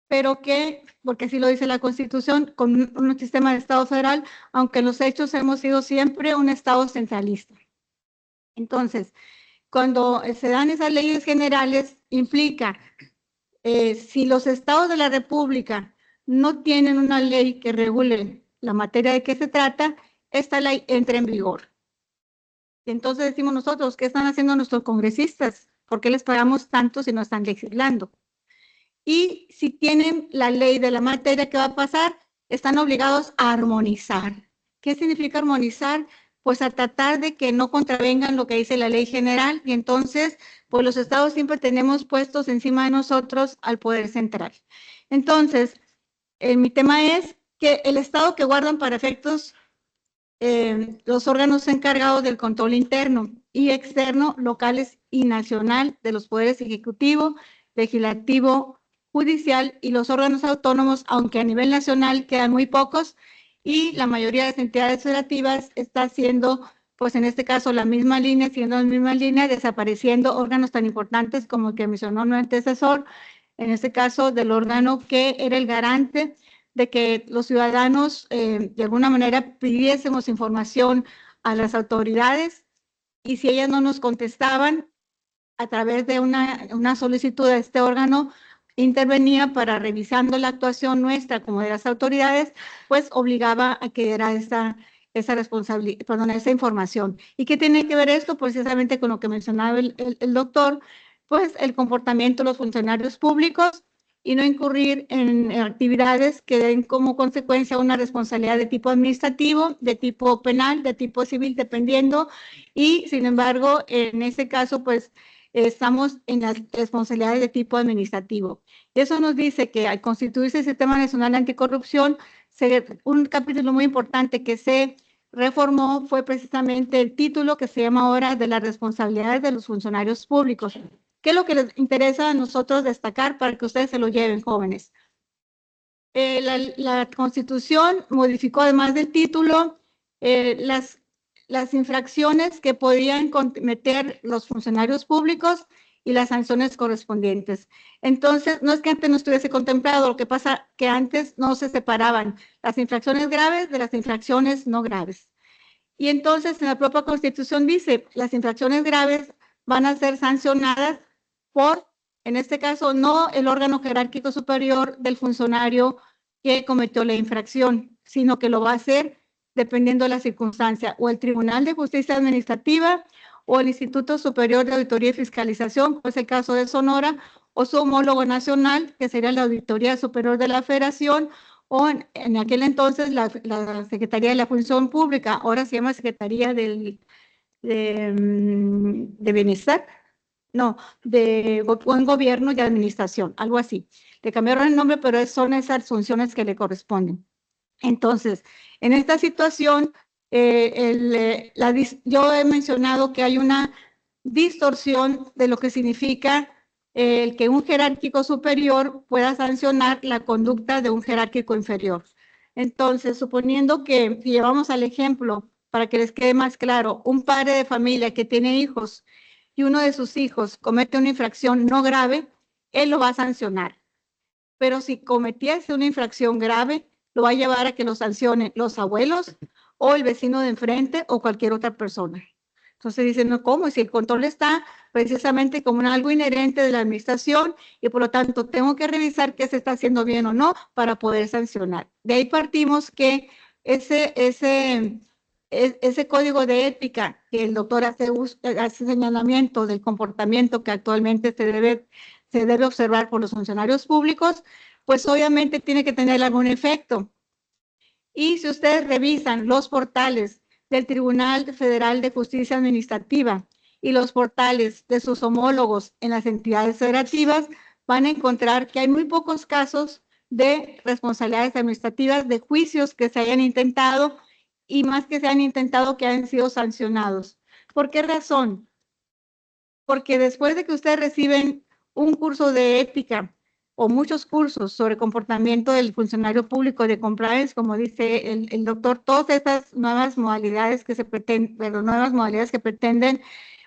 pero que, porque así lo dice la Constitución, con un sistema de Estado federal, aunque en los hechos hemos sido siempre un Estado centralista. Entonces, cuando se dan esas leyes generales, implica, si los estados de la República no tienen una ley que regule la materia de que se trata, esta ley entra en vigor. Y entonces decimos nosotros, ¿qué están haciendo nuestros congresistas? ¿Por qué les pagamos tanto si no están legislando? Y si tienen la ley de la materia que va a pasar, están obligados a armonizar. ¿Qué significa armonizar? Pues a tratar de que no contravengan lo que dice la ley general, y entonces, pues los estados siempre tenemos puestos encima de nosotros al poder central. Entonces, mi tema es que el estado que guardan para efectos los órganos encargados del control interno y externo, locales y nacional de los poderes ejecutivo, legislativo, judicial y los órganos autónomos, aunque a nivel nacional quedan muy pocos, y la mayoría de las entidades federativas está haciendo, pues en este caso, la misma línea, siendo la misma línea, desapareciendo órganos tan importantes como el que mencionó mi antecesor, en este caso del órgano que era el garante de que los ciudadanos de alguna manera pidiésemos información a las autoridades, y si ellas no nos contestaban, a través de una solicitud de este órgano, intervenía para, revisando la actuación nuestra como de las autoridades, pues obligaba a que diera esa responsabilidad, perdón, esa información. ¿Y qué tiene que ver esto? Precisamente con lo que mencionaba el doctor, pues el comportamiento de los funcionarios públicos y no incurrir en actividades que den como consecuencia una responsabilidad de tipo administrativo, de tipo penal, de tipo civil, dependiendo, y sin embargo, en ese caso, pues estamos en las responsabilidades de tipo administrativo. Eso nos dice que al constituirse el Sistema Nacional Anticorrupción, un capítulo muy importante que se reformó fue precisamente el título que se llama ahora de las responsabilidades de los funcionarios públicos. ¿Qué es lo que les interesa a nosotros destacar para que ustedes se lo lleven, jóvenes? La Constitución modificó, además del título, las infracciones que podían cometer los funcionarios públicos y las sanciones correspondientes. Entonces, no es que antes no estuviese contemplado, lo que pasa que antes no se separaban las infracciones graves de las infracciones no graves. Y entonces, en la propia Constitución dice, las infracciones graves van a ser sancionadas por, en este caso, no el órgano jerárquico superior del funcionario que cometió la infracción, sino que lo va a hacer dependiendo de la circunstancia, o el Tribunal de Justicia Administrativa, o el Instituto Superior de Auditoría y Fiscalización, como es el caso de Sonora, o su homólogo nacional, que sería la Auditoría Superior de la Federación, o en aquel entonces la Secretaría de la Función Pública, ahora se llama Secretaría de Bienestar, no, de Buen Gobierno y Administración, algo así. Le cambiaron el nombre, pero son esas funciones que le corresponden. Entonces, en esta situación, yo he mencionado que hay una distorsión de lo que significa el que un jerárquico superior pueda sancionar la conducta de un jerárquico inferior. Entonces, suponiendo que, si llevamos al ejemplo, para que les quede más claro, un padre de familia que tiene hijos y uno de sus hijos comete una infracción no grave, él lo va a sancionar. Pero si cometiese una infracción grave, lo va a llevar a que lo sancionen los abuelos o el vecino de enfrente o cualquier otra persona. Entonces dicen, no, ¿cómo? Si el control está precisamente como algo inherente de la administración y por lo tanto tengo que revisar qué se está haciendo bien o no para poder sancionar. De ahí partimos que ese código de ética que el doctor hace señalamiento del comportamiento que actualmente se debe observar por los funcionarios públicos, pues obviamente tiene que tener algún efecto. Y si ustedes revisan los portales del Tribunal Federal de Justicia Administrativa y los portales de sus homólogos en las entidades federativas, van a encontrar que hay muy pocos casos de responsabilidades administrativas, de juicios que se hayan intentado y más que se han intentado que hayan sido sancionados. ¿Por qué razón? Porque después de que ustedes reciben un curso de ética o muchos cursos sobre comportamiento del funcionario público de compliance, como dice el doctor, todas estas nuevas modalidades que pretenden,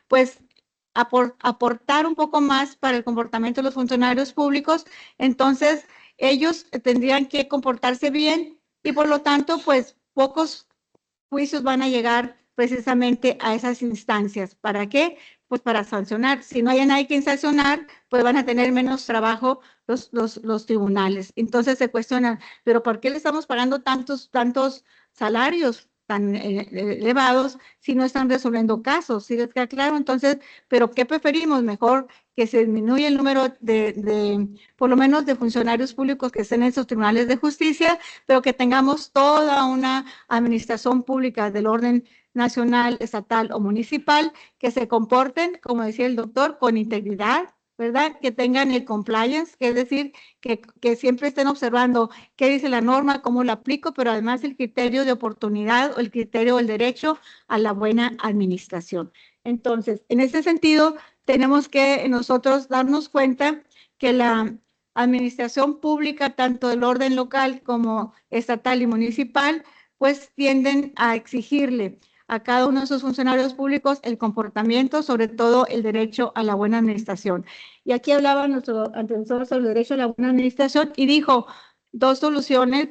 pues, aportar un poco más para el comportamiento de los funcionarios públicos, entonces ellos tendrían que comportarse bien y por lo tanto, pues, pocos juicios van a llegar precisamente a esas instancias. ¿Para qué? Pues para sancionar. Si no hay nadie que sancionar, pues van a tener menos trabajo los tribunales. Entonces se cuestionan, ¿pero por qué le estamos pagando tantos salarios tan elevados si no están resolviendo casos? ¿Sí les queda claro? Entonces, ¿pero qué preferimos? Mejor que se disminuya el número por lo menos de funcionarios públicos que estén en esos tribunales de justicia, pero que tengamos toda una administración pública del orden nacional, estatal o municipal, que se comporten, como decía el doctor, con integridad, ¿verdad? Que tengan el compliance, que es decir, que siempre estén observando qué dice la norma, cómo la aplico, pero además el criterio de oportunidad o el criterio del derecho a la buena administración. Entonces, en ese sentido, tenemos que nosotros darnos cuenta que la administración pública, tanto del orden local como estatal y municipal, pues tienden a exigirle a cada uno de sus funcionarios públicos el comportamiento, sobre todo el derecho a la buena administración. Y aquí hablaba nuestro antecesor sobre el derecho a la buena administración y dijo dos soluciones,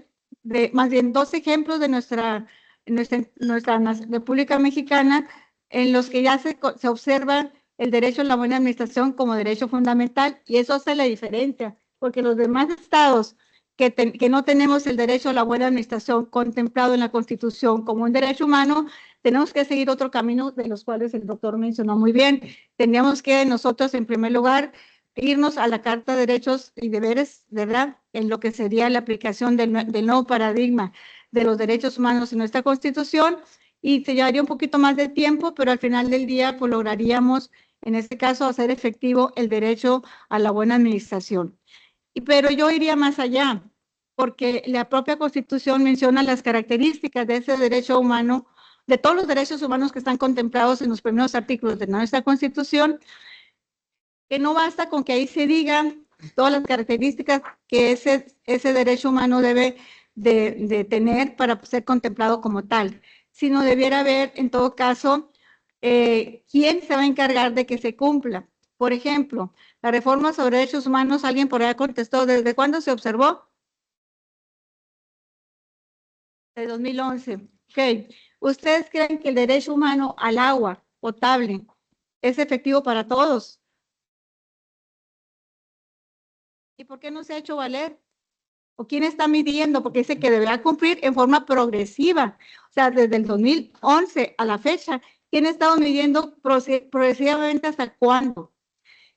más bien dos ejemplos de nuestra República Mexicana en los que ya se observa el derecho a la buena administración como derecho fundamental, y eso hace la diferencia, porque los demás estados que no tenemos el derecho a la buena administración contemplado en la Constitución como un derecho humano, tenemos que seguir otro camino de los cuales el doctor mencionó muy bien. Tendríamos que nosotros, en primer lugar, irnos a la Carta de Derechos y Deberes, ¿verdad? En lo que sería la aplicación del nuevo paradigma de los derechos humanos en nuestra Constitución, y se llevaría un poquito más de tiempo, pero al final del día pues, lograríamos, en este caso, hacer efectivo el derecho a la buena administración. Pero yo iría más allá, porque la propia Constitución menciona las características de ese derecho humano, de todos los derechos humanos que están contemplados en los primeros artículos de nuestra Constitución, que no basta con que ahí se digan todas las características que ese derecho humano debe de tener para ser contemplado como tal, sino debiera haber, en todo caso, quién se va a encargar de que se cumpla. Por ejemplo, la reforma sobre derechos humanos, alguien por allá contestó, ¿desde cuándo se observó? De 2011. Ok. ¿Ustedes creen que el derecho humano al agua potable es efectivo para todos? ¿Y por qué no se ha hecho valer? ¿O quién está midiendo? Porque dice que deberá cumplir en forma progresiva. O sea, desde el 2011 a la fecha, ¿quién ha estado midiendo progresivamente hasta cuándo?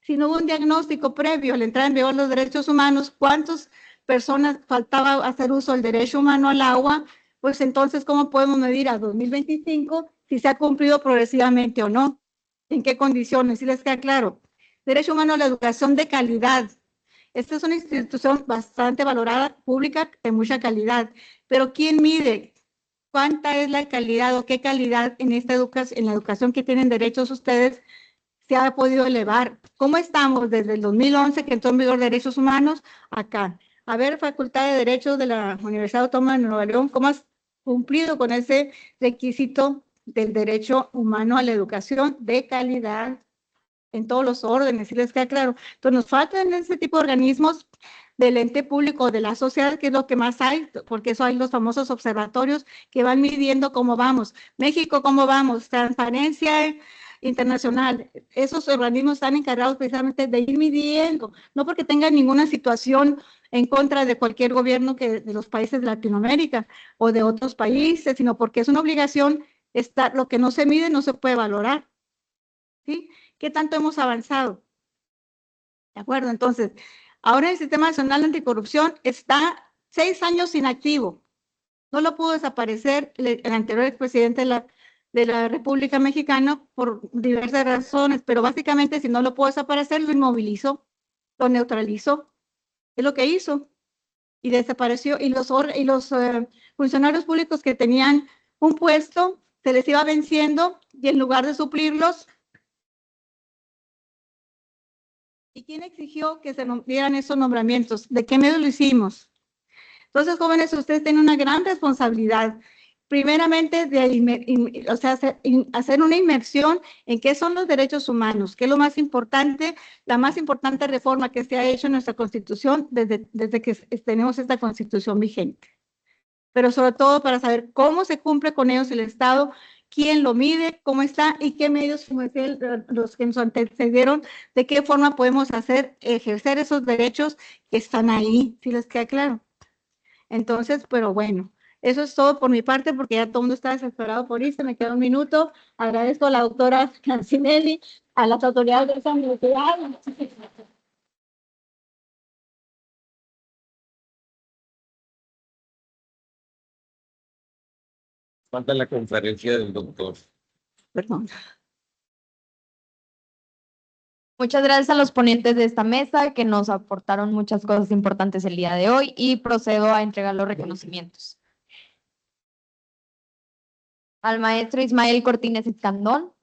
Si no hubo un diagnóstico previo a la entrada en vigor de los derechos humanos, ¿cuántas personas faltaba hacer uso del derecho humano al agua? Pues entonces, ¿cómo podemos medir a 2025 si se ha cumplido progresivamente o no? ¿En qué condiciones? Si les queda claro. Derecho humano a la educación de calidad. Esta es una institución bastante valorada, pública, de mucha calidad. Pero ¿quién mide cuánta es la calidad o qué calidad en la educación que tienen derechos ustedes se ha podido elevar? ¿Cómo estamos desde el 2011 que entró en vigor derechos humanos acá? A ver, Facultad de Derechos de la Universidad Autónoma de Nuevo León, ¿cómo has cumplido con ese requisito del derecho humano a la educación de calidad en todos los órdenes? Si les queda claro. Entonces nos faltan ese tipo de organismos del ente público, de la sociedad, que es lo que más hay, porque eso hay los famosos observatorios que van midiendo cómo vamos. México, ¿cómo vamos? Transparencia internacional. Esos organismos están encargados precisamente de ir midiendo, no porque tengan ninguna situación en contra de cualquier gobierno de los países de Latinoamérica o de otros países, sino porque es una obligación, lo que no se mide no se puede valorar. ¿Sí? ¿Qué tanto hemos avanzado? ¿De acuerdo? Entonces, ahora el Sistema Nacional de Anticorrupción está 6 años inactivo. No lo pudo desaparecer el anterior expresidente de la República Mexicana por diversas razones, pero básicamente si no lo pudo desaparecer, lo inmovilizó, lo neutralizó. Es lo que hizo. Y desapareció. Y los funcionarios públicos que tenían un puesto, se les iba venciendo y en lugar de suplirlos, ¿y quién exigió que se dieran esos nombramientos? ¿De qué medio lo hicimos? Entonces, jóvenes, ustedes tienen una gran responsabilidad. Primeramente, hacer una inmersión en qué son los derechos humanos, qué es lo más importante, la más importante reforma que se ha hecho en nuestra Constitución desde que tenemos esta Constitución vigente. Pero sobre todo para saber cómo se cumple con ellos el Estado, quién lo mide, cómo está y qué medios, como decía los que nos antecedieron, de qué forma podemos ejercer esos derechos que están ahí, si les queda claro. Entonces, pero bueno, eso es todo por mi parte, porque ya todo el mundo está desesperado por irse, me queda un minuto. Agradezco a la doctora Cancinelli, a las autoridades de esa universidad. Falta la conferencia del doctor. Perdón. Muchas gracias a los ponentes de esta mesa que nos aportaron muchas cosas importantes el día de hoy y procedo a entregar los reconocimientos. Al maestro Ismael Cortines Escandón.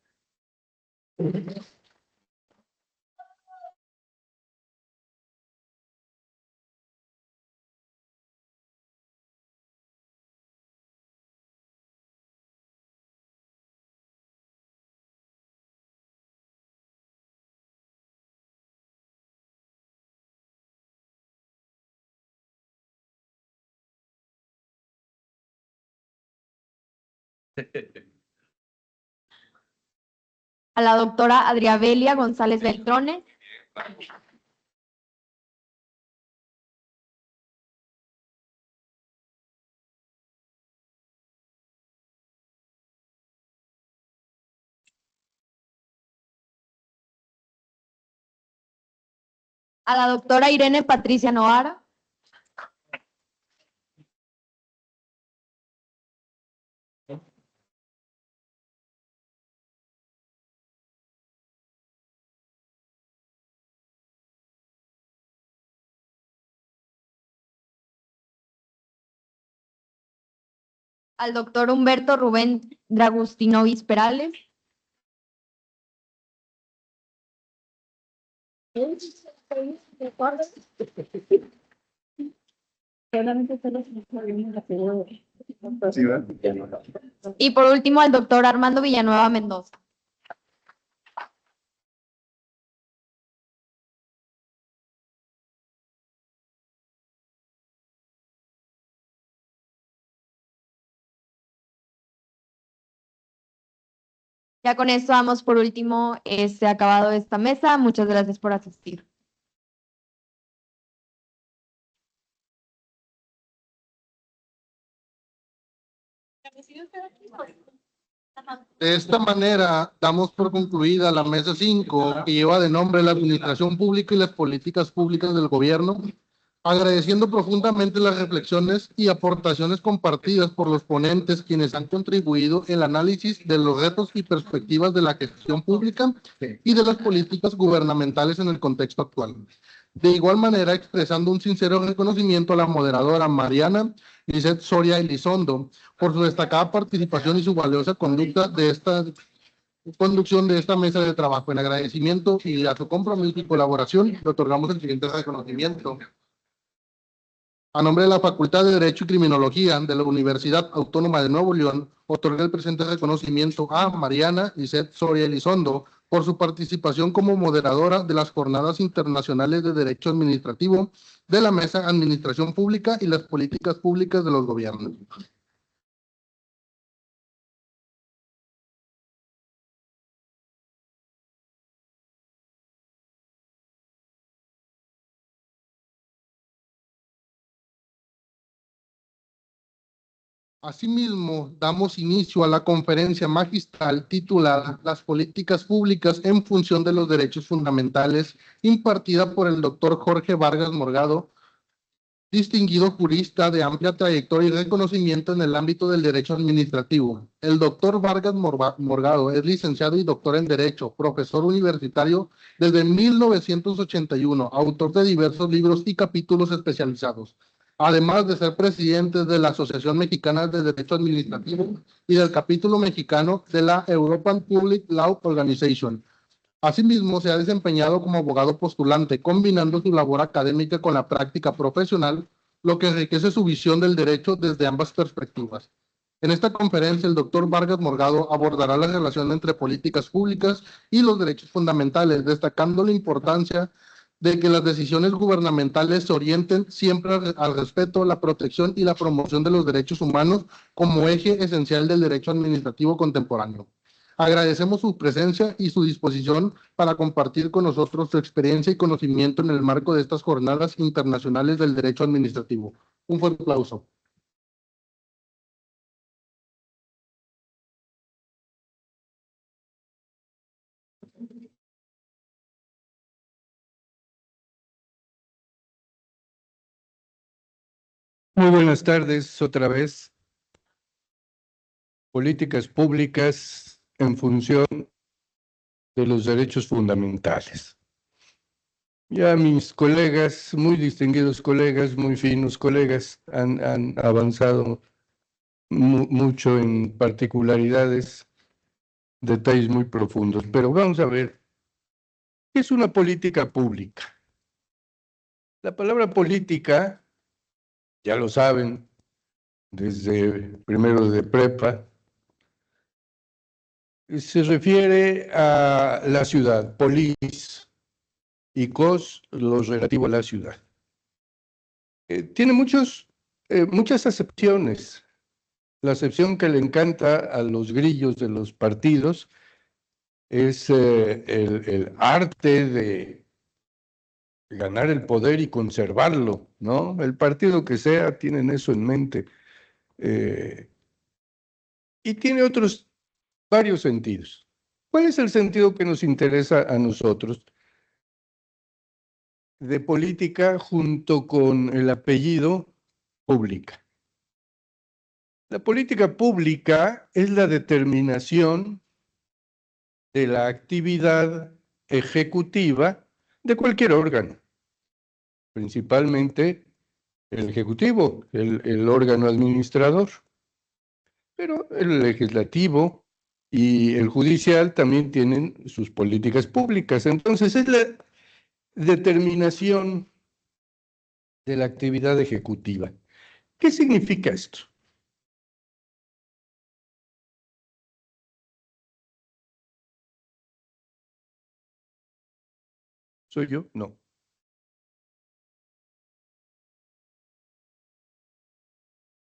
A la doctora Adriabelia González Beltrones. A la doctora Irene Patricia Noara. Al doctor Humberto Rubén Dragustinovis Perales. Y por último, al doctor Armando Villanueva Mendoza. Ya con esto damos por último acabado esta mesa. Muchas gracias por asistir. De esta manera, damos por concluida la mesa 5, que lleva de nombre la Administración Pública y las Políticas Públicas del Gobierno, agradeciendo profundamente las reflexiones y aportaciones compartidas por los ponentes, quienes han contribuido en el análisis de los retos y perspectivas de la gestión pública y de las políticas gubernamentales en el contexto actual. De igual manera, expresando un sincero reconocimiento a la moderadora Mariana Lisset Soria Elizondo por su destacada participación y su valiosa conducta de esta conducción de esta mesa de trabajo. En agradecimiento y a su compromiso y colaboración, le otorgamos el siguiente reconocimiento. A nombre de la Facultad de Derecho y Criminología de la Universidad Autónoma de Nuevo León, otorga el presente reconocimiento a Mariana Lisset Soria Elizondo por su participación como moderadora de las Jornadas Internacionales de Derecho Administrativo de la Mesa Administración Pública y las Políticas Públicas de los Gobiernos. Asimismo, damos inicio a la conferencia magistral titulada Las políticas públicas en función de los derechos fundamentales, impartida por el doctor Jorge Vargas Morgado, distinguido jurista de amplia trayectoria y reconocimiento en el ámbito del derecho administrativo. El doctor Vargas Morgado es licenciado y doctor en Derecho, profesor universitario desde 1981, autor de diversos libros y capítulos especializados, además de ser presidente de la Asociación Mexicana de Derecho Administrativo y del capítulo mexicano de la European Public Law Organization. Asimismo, se ha desempeñado como abogado postulante, combinando su labor académica con la práctica profesional, lo que enriquece su visión del derecho desde ambas perspectivas. En esta conferencia, el doctor Vargas Morgado abordará la relación entre políticas públicas y los derechos fundamentales, destacando la importancia de que las decisiones gubernamentales se orienten siempre al respeto, la protección y la promoción de los derechos humanos como eje esencial del derecho administrativo contemporáneo. Agradecemos su presencia y su disposición para compartir con nosotros su experiencia y conocimiento en el marco de estas jornadas internacionales del derecho administrativo. Un fuerte aplauso. Muy buenas tardes otra vez. Políticas públicas en función de los derechos fundamentales. Ya mis colegas, muy distinguidos colegas, muy finos colegas, han avanzado mucho en particularidades, detalles muy profundos. Pero vamos a ver, ¿qué es una política pública? La palabra política, ya lo saben, desde primero de prepa, se refiere a la ciudad, polis, y cos, lo relativo a la ciudad. Tiene muchas acepciones. La acepción que le encanta a los grillos de los partidos es el arte de ganar el poder y conservarlo, ¿no? El partido que sea, tienen eso en mente. Y tiene otros varios sentidos. ¿Cuál es el sentido que nos interesa a nosotros? De política junto con el apellido pública. La política pública es la determinación de la actividad ejecutiva de cualquier órgano, principalmente el ejecutivo, el órgano administrador, pero el legislativo y el judicial también tienen sus políticas públicas. Entonces es la determinación de la actividad ejecutiva. ¿Qué significa esto? ¿Soy yo? No.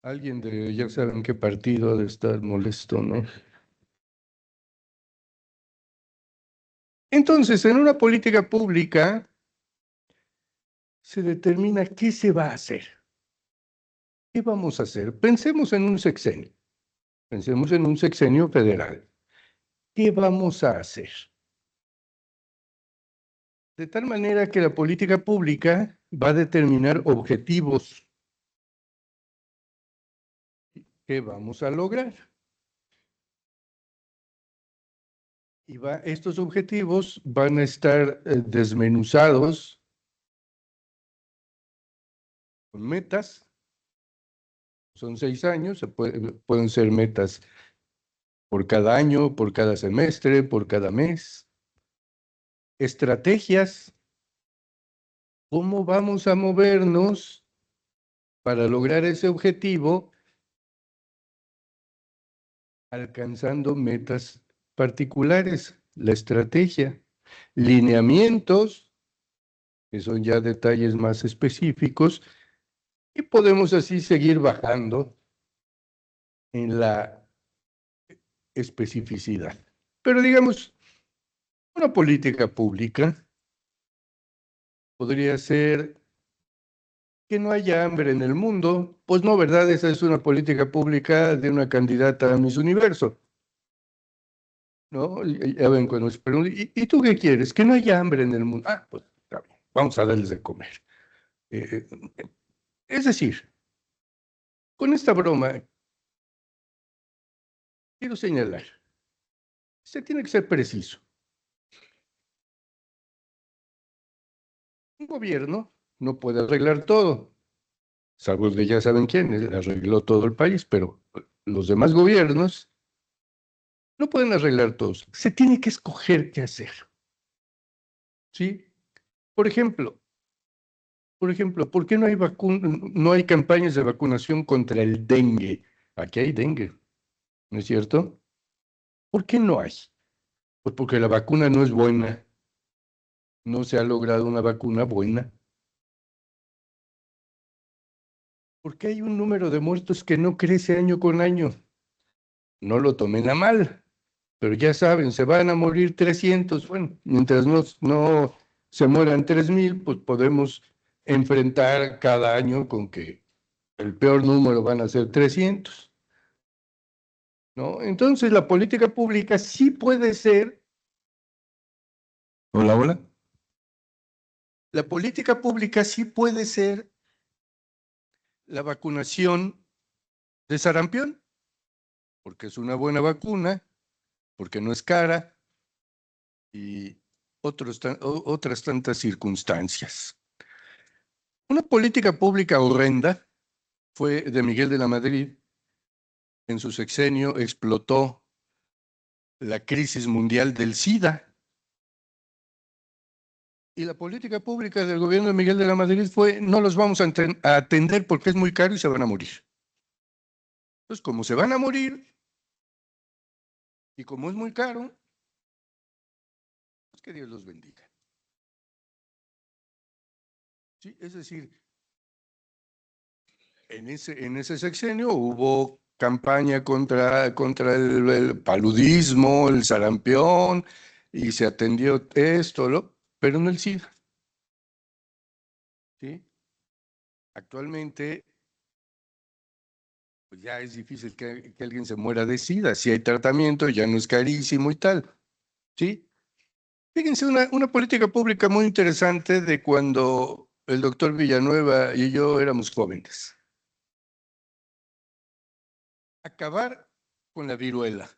Alguien de, ya saben qué partido ha de estar molesto, ¿no? Entonces, en una política pública se determina qué se va a hacer. ¿Qué vamos a hacer? Pensemos en un sexenio. Pensemos en un sexenio federal. ¿Qué vamos a hacer? De tal manera que la política pública va a determinar objetivos. ¿Qué vamos a lograr? Y estos objetivos van a estar desmenuzados con metas. Son 6 años, pueden ser metas por cada año, por cada semestre, por cada mes. Estrategias. ¿Cómo vamos a movernos para lograr ese objetivo alcanzando metas particulares? La estrategia. Lineamientos, que son ya detalles más específicos, y podemos así seguir bajando en la especificidad. Pero digamos, una política pública podría ser que no haya hambre en el mundo. Pues no, ¿verdad? Esa es una política pública de una candidata a Miss Universo, ¿no? Ya ven cuando se pregunta, ¿y tú qué quieres? Que no haya hambre en el mundo. Ah, pues está bien, vamos a darles de comer. Eh, es decir, con esta broma, quiero señalar, se tiene que ser preciso. Un gobierno no puede arreglar todo, salvo el de ya saben quién, arregló todo el país, pero los demás gobiernos no pueden arreglar todos. Se tiene que escoger qué hacer. ¿Sí? Por ejemplo, ¿por qué no hay campañas de vacunación contra el dengue? Aquí hay dengue, ¿no es cierto? ¿Por qué no hay? Pues porque la vacuna no es buena. No se ha logrado una vacuna buena. Porque hay un número de muertos que no crece año con año. No lo tomen a mal, pero ya saben, se van a morir 300. Bueno, mientras no se mueran 3,000, pues podemos enfrentar cada año con que el peor número van a ser 300, ¿no? Entonces la política pública sí puede ser. Hola, hola. La política pública sí puede ser la vacunación de sarampión, porque es una buena vacuna, porque no es cara y otras tantas circunstancias. Una política pública horrenda fue de Miguel de la Madrid. En su sexenio explotó la crisis mundial del SIDA. Y la política pública del gobierno de Miguel de la Madrid fue: no los vamos a atender porque es muy caro y se van a morir. Entonces, como se van a morir y como es muy caro, pues que Dios los bendiga. ¿Sí? Es decir, en ese sexenio hubo campaña contra el paludismo, el sarampión, y se atendió esto, pero no el SIDA. ¿Sí? Actualmente, pues ya es difícil que alguien se muera de SIDA. Si hay tratamiento, ya no es carísimo y tal. ¿Sí? Fíjense, una política pública muy interesante de cuando el doctor Villanueva y yo éramos jóvenes. Acabar con la viruela.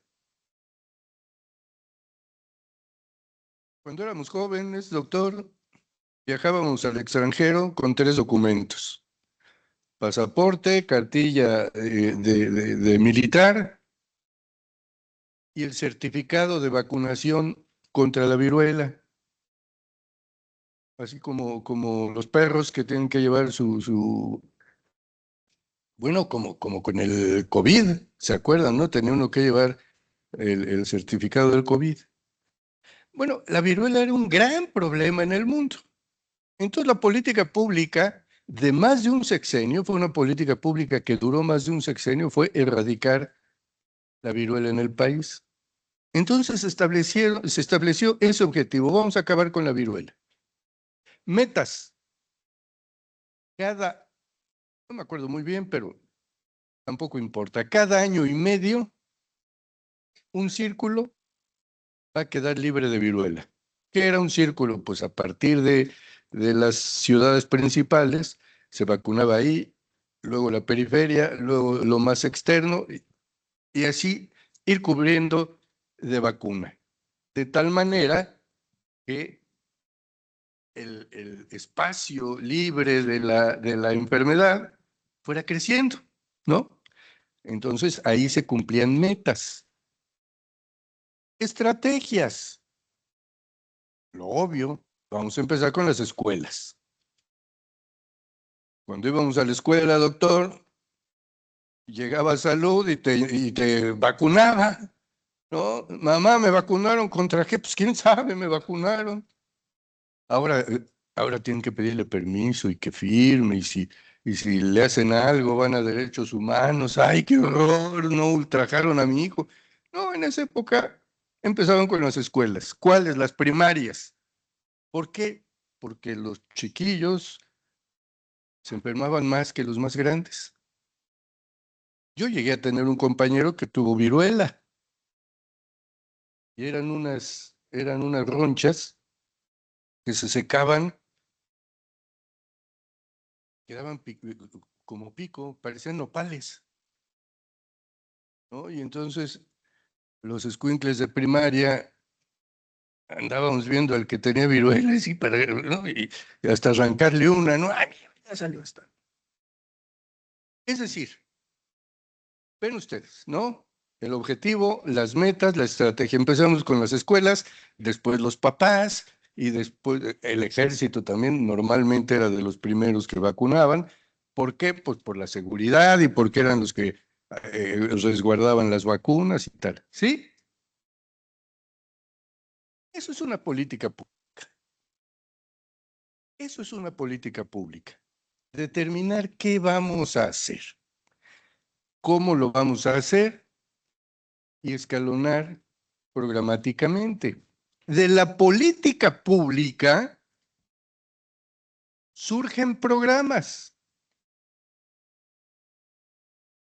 Cuando éramos jóvenes, doctor, viajábamos al extranjero con 3 documentos: pasaporte, cartilla de militar y el certificado de vacunación contra la viruela. Así como los perros que tienen que llevar bueno, como con el COVID, ¿se acuerdan, no? Tenía uno que llevar el certificado del COVID. Bueno, la viruela era un gran problema en el mundo. Entonces la política pública de más de un sexenio, fue una política pública que duró más de un sexenio, fue erradicar la viruela en el país. Entonces se estableció ese objetivo: vamos a acabar con la viruela. Metas. No me acuerdo muy bien, pero tampoco importa. Cada año y medio, un círculo va a quedar libre de viruela. ¿Qué era un círculo? Pues a partir de las ciudades principales, se vacunaba ahí, luego la periferia, luego lo más externo, y así ir cubriendo de vacuna. De tal manera que el espacio libre de la enfermedad fuera creciendo, ¿no? Entonces ahí se cumplían metas. Estrategias. Lo obvio, vamos a empezar con las escuelas. Cuando íbamos a la escuela, doctor, llegaba a salud y te vacunaba, ¿no? Mamá, me vacunaron ¿contra qué? Pues quién sabe, me vacunaron. Ahora tienen que pedirle permiso y que firme, y si le hacen algo van a derechos humanos. ¡Ay, qué horror! No ultrajaron a mi hijo. No, en esa época empezaban con las escuelas. ¿Cuáles? Las primarias. ¿Por qué? Porque los chiquillos se enfermaban más que los más grandes. Yo llegué a tener un compañero que tuvo viruela y eran unas ronchas que se secaban, quedaban como pico, parecían nopales, ¿no? Y entonces los escuincles de primaria andábamos viendo al que tenía viruela ¿no? Y hasta arrancarle una, ¿no? ¡Ay, ya salió esta! Es decir, ven ustedes, ¿no? El objetivo, las metas, la estrategia. Empezamos con las escuelas, después los papás y después el ejército también normalmente era de los primeros que vacunaban. ¿Por qué? Pues por la seguridad y porque eran los que resguardaban las vacunas y tal. ¿Sí? Eso es una política pública. Eso es una política pública. Determinar qué vamos a hacer, cómo lo vamos a hacer y escalonar programáticamente. De la política pública surgen programas.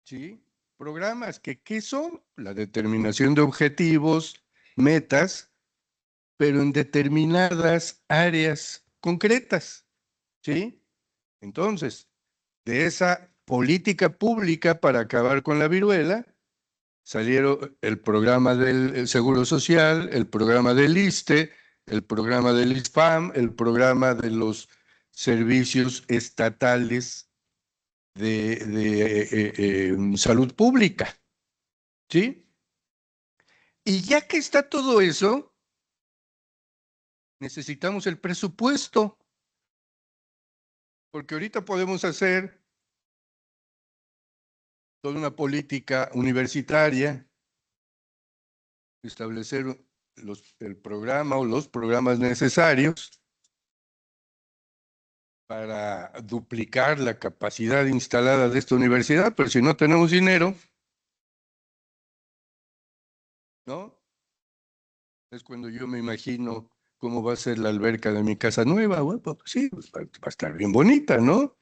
¿Sí? Programas que, ¿qué son? La determinación de objetivos, metas, pero en determinadas áreas concretas. ¿Sí? Entonces, de esa política pública para acabar con la viruela, salieron el programa del Seguro Social, el programa del ISSSTE, el programa del ISFAM, el programa de los servicios estatales de salud pública. ¿Sí? Y ya que está todo eso, necesitamos el presupuesto, porque ahorita podemos hacer toda una política universitaria, establecer el programa o los programas necesarios para duplicar la capacidad instalada de esta universidad, pero si no tenemos dinero, ¿no? Es cuando yo me imagino cómo va a ser la alberca de mi casa nueva. Bueno, pues sí, pues va a estar bien bonita, ¿no?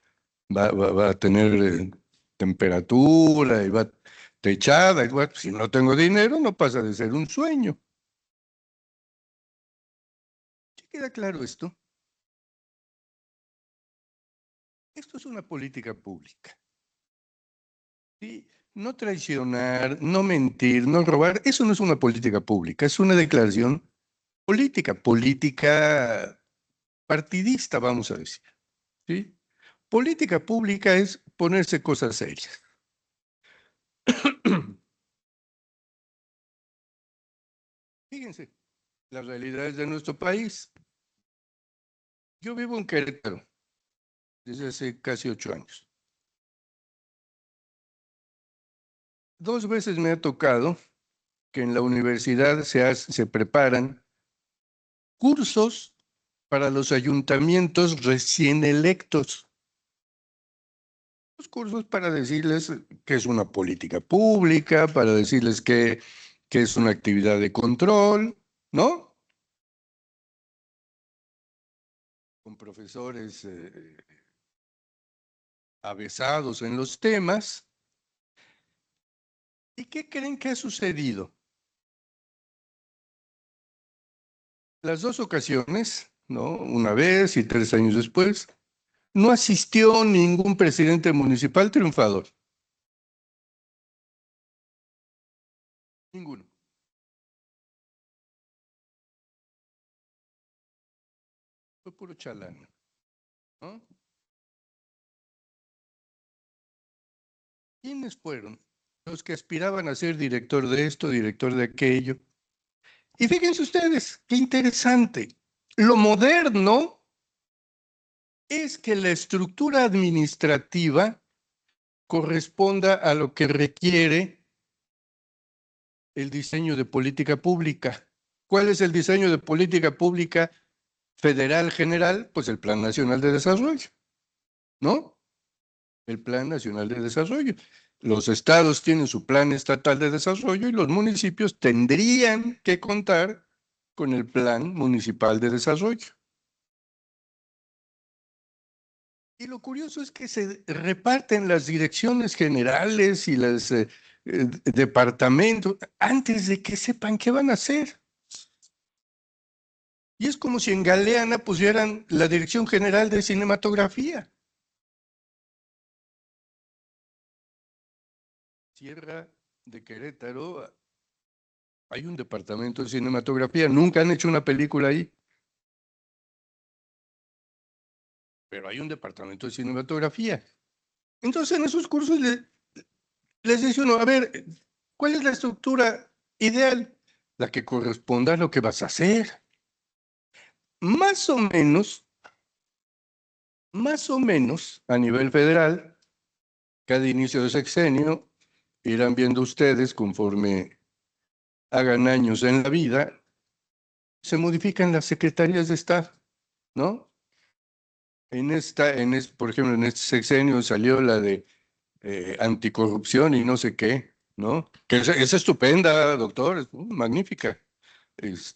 Va a tener temperatura y va techada. Y bueno, si no tengo dinero, no pasa de ser un sueño. ¿Sí queda claro esto? Esto es una política pública. ¿Sí? No traicionar, no mentir, no robar, eso no es una política pública, es una declaración política partidista, vamos a decir. ¿Sí? Política pública es ponerse cosas serias. Fíjense, las realidades de nuestro país. Yo vivo en Querétaro desde hace casi 8 años. 2 veces me ha tocado que en la universidad se preparan cursos para los ayuntamientos recién electos. Los cursos para decirles que es una política pública, para decirles que es una actividad de control, ¿no? Con profesores avesados en los temas. ¿Y qué creen que ha sucedido? Las 2 ocasiones, ¿no? Una vez y 3 años después, no asistió ningún presidente municipal triunfador. Ninguno. Fue puro chalán, ¿no? ¿Quiénes fueron? Los que aspiraban a ser director de esto, director de aquello. Y fíjense ustedes, qué interesante. Lo moderno es que la estructura administrativa corresponda a lo que requiere el diseño de política pública. ¿Cuál es el diseño de política pública federal general? Pues el Plan Nacional de Desarrollo, ¿no? El Plan Nacional de Desarrollo. Los estados tienen su plan estatal de desarrollo y los municipios tendrían que contar con el Plan Municipal de Desarrollo. Y lo curioso es que se reparten las direcciones generales y los departamentos antes de que sepan qué van a hacer. Y es como si en Galeana pusieran la Dirección General de Cinematografía. Sierra de Querétaro, hay un departamento de cinematografía, nunca han hecho una película ahí. Pero hay un departamento de cinematografía. Entonces en esos cursos les dice uno, a ver, ¿cuál es la estructura ideal? La que corresponda a lo que vas a hacer. Más o menos a nivel federal, cada inicio de sexenio, irán viendo ustedes conforme hagan años en la vida, se modifican las secretarías de Estado, ¿no? Por ejemplo, en este sexenio salió la de anticorrupción y no sé qué, ¿no? Que es estupenda, doctor, es magnífica. Es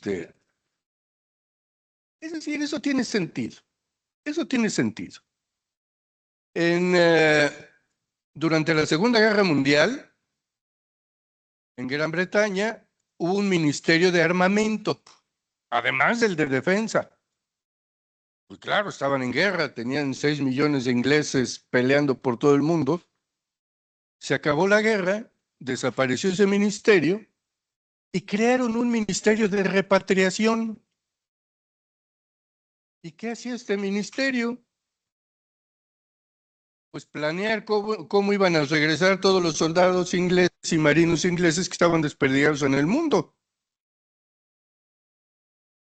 decir, eso tiene sentido. Eso tiene sentido. Durante la Segunda Guerra Mundial, en Gran Bretaña, hubo un ministerio de armamento, además del de defensa. Pues claro, estaban en guerra, tenían 6 millones de ingleses peleando por todo el mundo. Se acabó la guerra, desapareció ese ministerio y crearon un ministerio de repatriación. ¿Y qué hacía este ministerio? Pues planear cómo iban a regresar todos los soldados ingleses y marinos ingleses que estaban desperdigados en el mundo.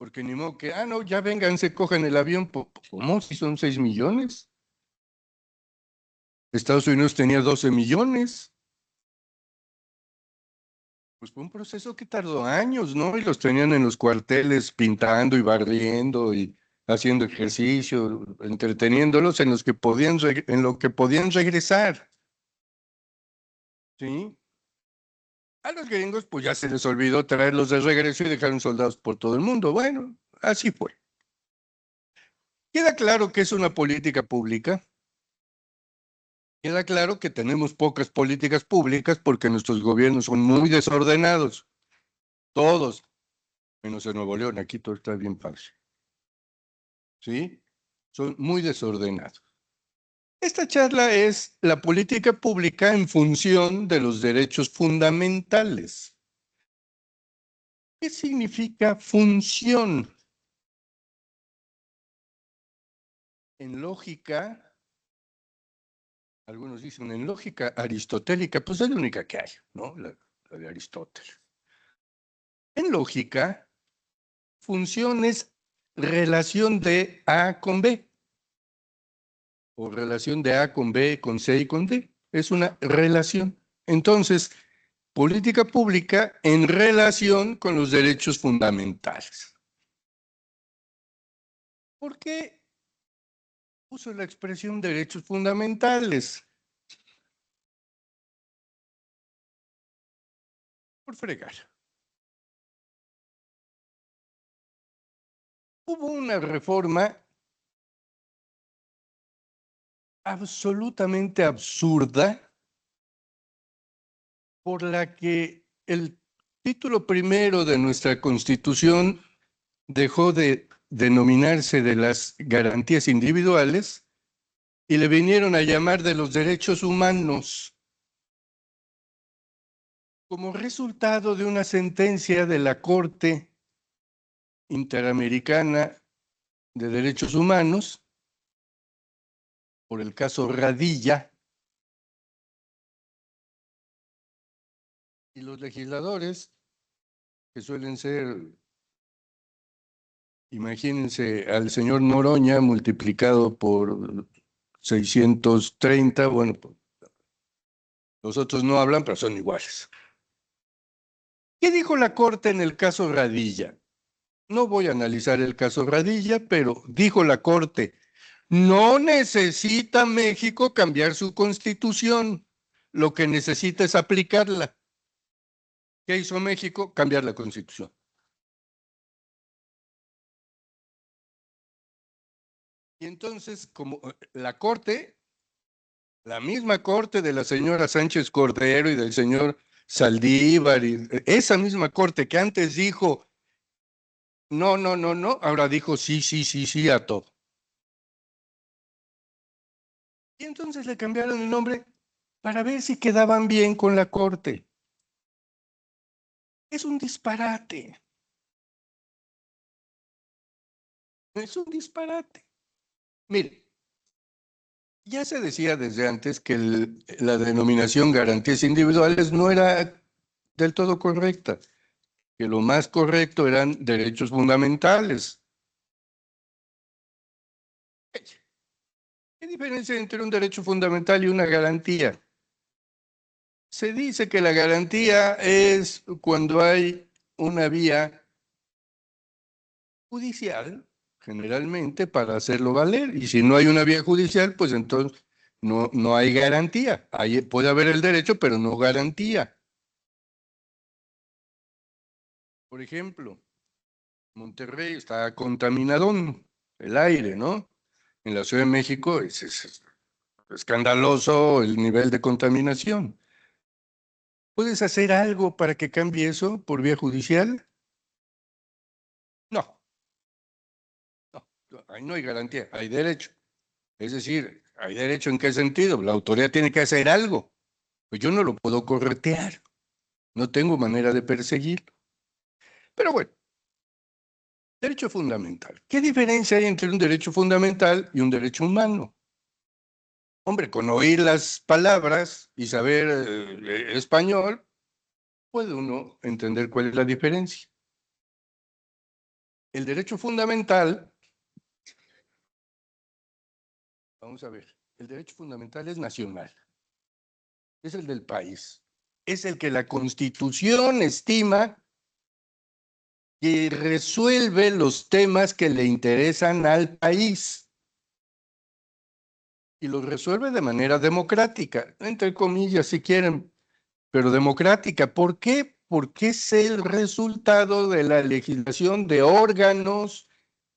Porque ni modo que, no, ya vénganse, cojan el avión. ¿Cómo? Si son 6 millones. Estados Unidos tenía 12 millones. Pues fue un proceso que tardó años, ¿no? Y los tenían en los cuarteles pintando y barriendo y haciendo ejercicio, entreteniéndolos en lo que podían regresar. ¿Sí? A los gringos pues ya se les olvidó traerlos de regreso y dejaron soldados por todo el mundo. Bueno, así fue. Queda claro que es una política pública. Queda claro que tenemos pocas políticas públicas porque nuestros gobiernos son muy desordenados. Todos, menos en Nuevo León, aquí todo está bien padre. ¿Sí? Son muy desordenados. Esta charla es la política pública en función de los derechos fundamentales. ¿Qué significa función? En lógica, algunos dicen en lógica aristotélica, pues es la única que hay, ¿no? La de Aristóteles. En lógica, función es relación de A con B, o relación de A con B, con C y con D. Es una relación. Entonces, política pública en relación con los derechos fundamentales. ¿Por qué uso la expresión derechos fundamentales? Por fregar. Hubo una reforma absolutamente absurda por la que el título primero de nuestra Constitución dejó de denominarse de las garantías individuales y le vinieron a llamar de los derechos humanos, como resultado de una sentencia de la Corte Interamericana de Derechos Humanos por el caso Radilla. Y los legisladores, que suelen ser, imagínense al señor Noroña multiplicado por 630, bueno, los otros no hablan, pero son iguales. ¿Qué dijo la Corte en el caso Radilla? No voy a analizar el caso Radilla, pero dijo la Corte, no necesita México cambiar su constitución, lo que necesita es aplicarla. ¿Qué hizo México? Cambiar la constitución. Y entonces, como la corte, la misma corte de la señora Sánchez Cordero y del señor Saldívar, y esa misma corte que antes dijo, no, no, no, no, ahora dijo sí, sí, sí, sí a todo. Y entonces le cambiaron el nombre para ver si quedaban bien con la corte. Es un disparate. Es un disparate. Mire, ya se decía desde antes que la denominación garantías individuales no era del todo correcta, que lo más correcto eran derechos fundamentales. ¿Qué diferencia hay entre un derecho fundamental y una garantía? Se dice que la garantía es cuando hay una vía judicial, generalmente, para hacerlo valer. Y si no hay una vía judicial, pues entonces no hay garantía. Ahí puede haber el derecho, pero no garantía. Por ejemplo, Monterrey está contaminadón el aire, ¿no? En la Ciudad de México es escandaloso el nivel de contaminación. ¿Puedes hacer algo para que cambie eso por vía judicial? No, ahí no hay garantía, hay derecho. Es decir, ¿hay derecho en qué sentido? La autoridad tiene que hacer algo. Pues yo no lo puedo corretear, no tengo manera de perseguirlo. Pero bueno, derecho fundamental. ¿Qué diferencia hay entre un derecho fundamental y un derecho humano? Hombre, con oír las palabras y saber español, puede uno entender cuál es la diferencia. El derecho fundamental, vamos a ver, el derecho fundamental es nacional, es el del país, es el que la Constitución estima que resuelve los temas que le interesan al país. Y los resuelve de manera democrática, entre comillas si quieren, pero democrática. ¿Por qué? Porque es el resultado de la legislación de órganos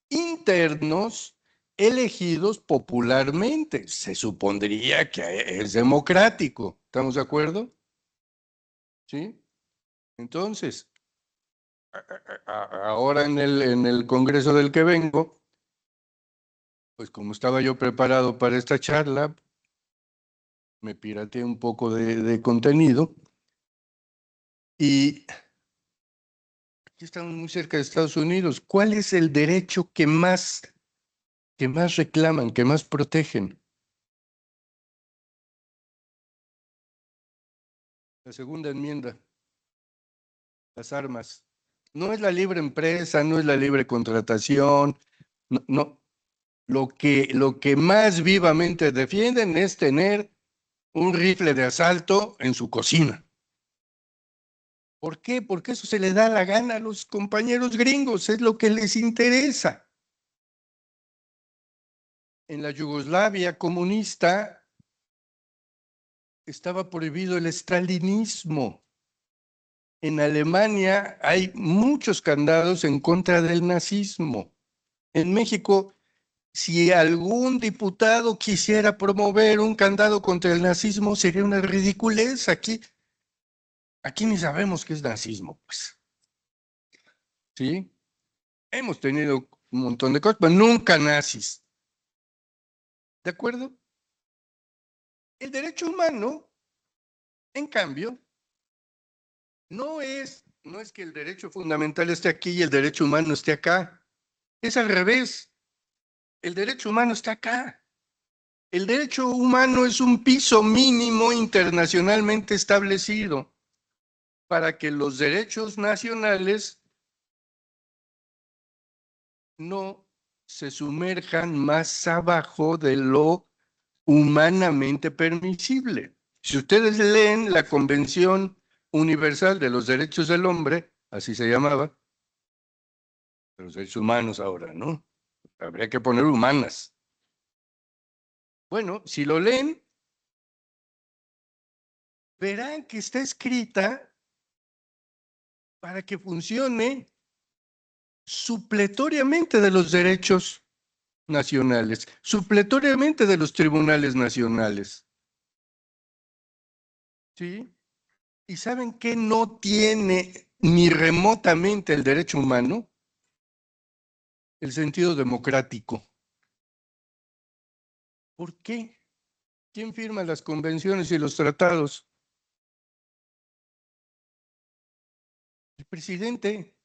internos elegidos popularmente. Se supondría que es democrático. ¿Estamos de acuerdo? ¿Sí? Entonces, ahora en el Congreso del que vengo, pues como estaba yo preparado para esta charla, me pirateé un poco de contenido y aquí estamos muy cerca de Estados Unidos. ¿Cuál es el derecho que más reclaman, que más protegen? La segunda enmienda, las armas. No es la libre empresa, no es la libre contratación, no, no. Lo que más vivamente defienden es tener un rifle de asalto en su cocina. ¿Por qué? Porque eso se le da la gana a los compañeros gringos, es lo que les interesa. En la Yugoslavia comunista estaba prohibido el estalinismo. En Alemania hay muchos candados en contra del nazismo. En México, si algún diputado quisiera promover un candado contra el nazismo, sería una ridiculez. Aquí ni sabemos qué es nazismo, pues. ¿Sí? Hemos tenido un montón de cosas, pero nunca nazis. ¿De acuerdo? El derecho humano, en cambio, no es que el derecho fundamental esté aquí y el derecho humano esté acá. Es al revés. El derecho humano está acá. El derecho humano es un piso mínimo internacionalmente establecido para que los derechos nacionales no se sumerjan más abajo de lo humanamente permisible. Si ustedes leen la Convención Universal de los Derechos del Hombre, así se llamaba, de los derechos humanos ahora, ¿no? Habría que poner humanas. Bueno, si lo leen, verán que está escrita para que funcione supletoriamente de los derechos nacionales, supletoriamente de los tribunales nacionales. ¿Sí? ¿Y saben qué no tiene ni remotamente el derecho humano? El sentido democrático. ¿Por qué? ¿Quién firma las convenciones y los tratados? El presidente.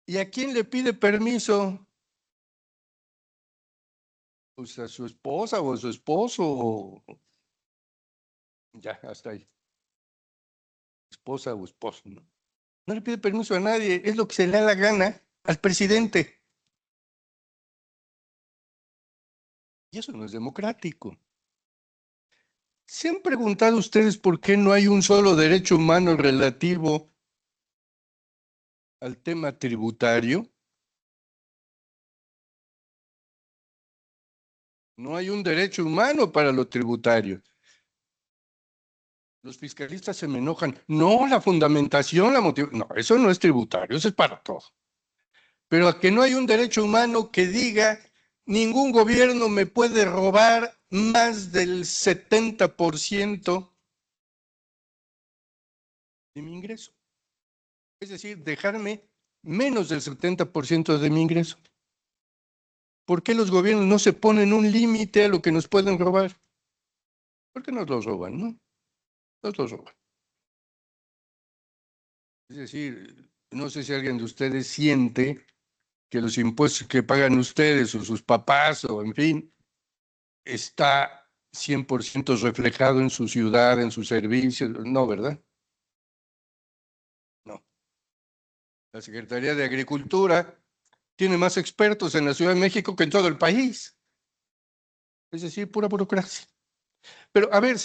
¿Y a quién le pide permiso? Pues a su esposa o a su esposo. Ya, hasta ahí. Esposa o esposo, ¿no? No le pide permiso a nadie, es lo que se le da la gana al presidente. Y eso no es democrático. ¿Se han preguntado ustedes por qué no hay un solo derecho humano relativo al tema tributario? No hay un derecho humano para lo tributario. Los fiscalistas se me enojan. No, la fundamentación, la motivación. No, eso no es tributario, eso es para todo. Pero a que no hay un derecho humano que diga ningún gobierno me puede robar más del 70% de mi ingreso. Es decir, dejarme menos del 70% de mi ingreso. ¿Por qué los gobiernos no se ponen un límite a lo que nos pueden robar? Porque nos los roban, ¿no? Nos los roban. Es decir, no sé si alguien de ustedes siente que los impuestos que pagan ustedes o sus papás o en fin, está 100% reflejado en su ciudad, en sus servicios. No, ¿verdad? No. La Secretaría de Agricultura tiene más expertos en la Ciudad de México que en todo el país. Es decir, pura burocracia. Pero a ver,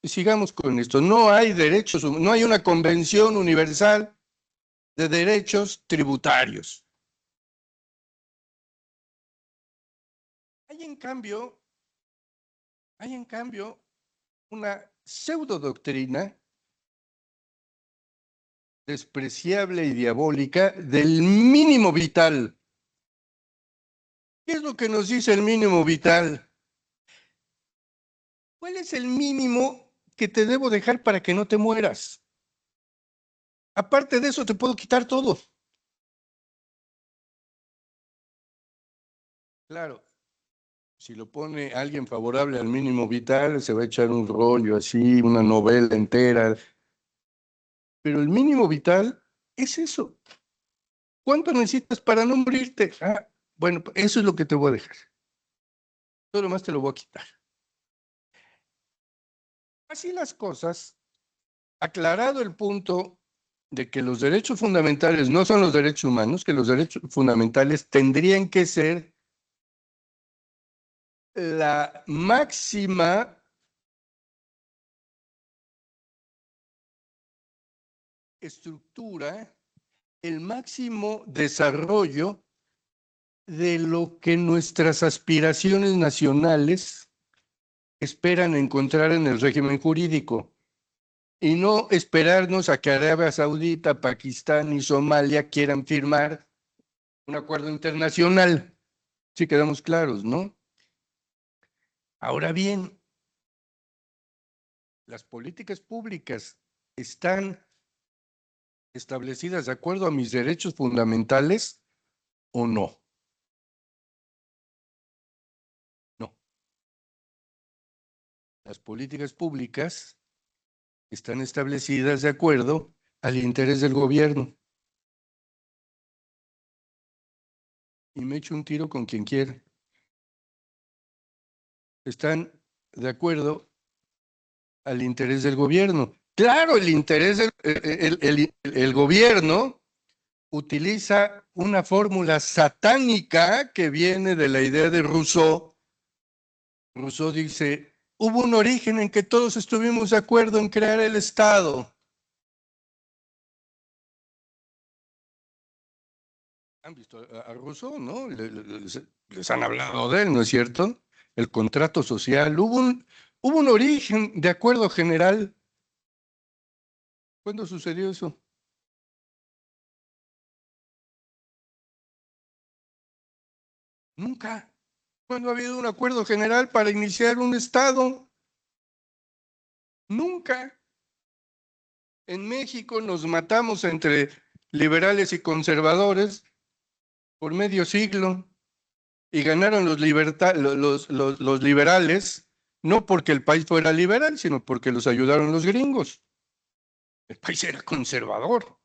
sigamos con esto. No hay derechos, no hay una convención universal de derechos tributarios. Hay en cambio una pseudo doctrina despreciable y diabólica del mínimo vital. ¿Qué es lo que nos dice el mínimo vital? ¿Cuál es el mínimo que te debo dejar para que no te mueras? Aparte de eso, te puedo quitar todo. Claro, si lo pone alguien favorable al mínimo vital, se va a echar un rollo así, una novela entera. Pero el mínimo vital es eso. ¿Cuánto necesitas para no morirte? Ah, bueno, eso es lo que te voy a dejar. Todo lo más te lo voy a quitar. Así las cosas, aclarado el punto de que los derechos fundamentales no son los derechos humanos, que los derechos fundamentales tendrían que ser la máxima estructura, el máximo desarrollo de lo que nuestras aspiraciones nacionales esperan encontrar en el régimen jurídico y no esperarnos a que Arabia Saudita, Pakistán y Somalia quieran firmar un acuerdo internacional. Sí quedamos claros, ¿no? Ahora bien, las políticas públicas están establecidas de acuerdo a mis derechos fundamentales o no. No. Las políticas públicas están establecidas de acuerdo al interés del gobierno. Y me echo un tiro con quien quiera. Están de acuerdo al interés del gobierno. Claro, el interés el gobierno utiliza una fórmula satánica que viene de la idea de Rousseau. Rousseau dice, hubo un origen en que todos estuvimos de acuerdo en crear el Estado. Han visto a Rousseau, ¿no? Les han hablado de él, ¿no es cierto? El contrato social. Hubo un origen de acuerdo general. ¿Cuándo sucedió eso? Nunca. ¿Cuándo ha habido un acuerdo general para iniciar un Estado? Nunca. En México nos matamos entre liberales y conservadores por medio siglo y ganaron los liberales, no porque el país fuera liberal, sino porque los ayudaron los gringos. El país era conservador.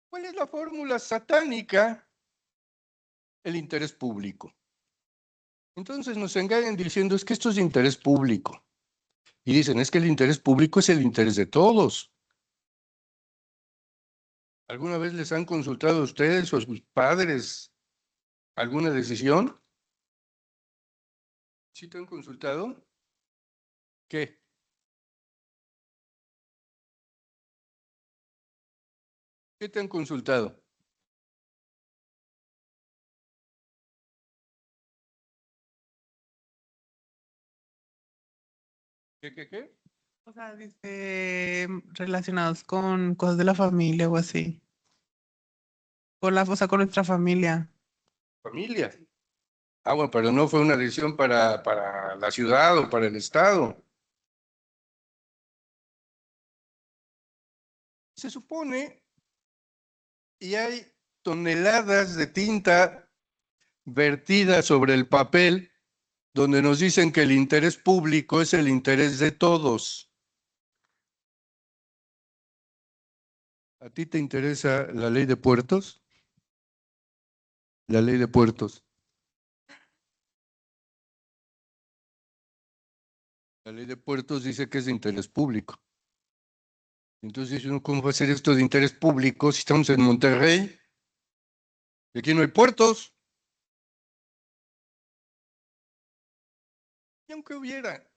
¿Cuál es la fórmula satánica? El interés público. Entonces nos engañan diciendo es que esto es de interés público. Y dicen es que el interés público es el interés de todos. ¿Alguna vez les han consultado a ustedes o a sus padres alguna decisión? ¿Sí te han consultado? ¿Qué? ¿Qué te han consultado? ¿Qué? O sea, relacionados con cosas de la familia o así. O sea, con nuestra familia. Familia. Ah, bueno, pero no fue una decisión para la ciudad o para el estado. Se supone, y hay toneladas de tinta vertida sobre el papel donde nos dicen que el interés público es el interés de todos. ¿A ti te interesa la ley de puertos? La ley de puertos. La ley de puertos dice que es de interés público. Entonces dice uno, ¿cómo va a ser esto de interés público si estamos en Monterrey? Y aquí no hay puertos. Y aunque hubiera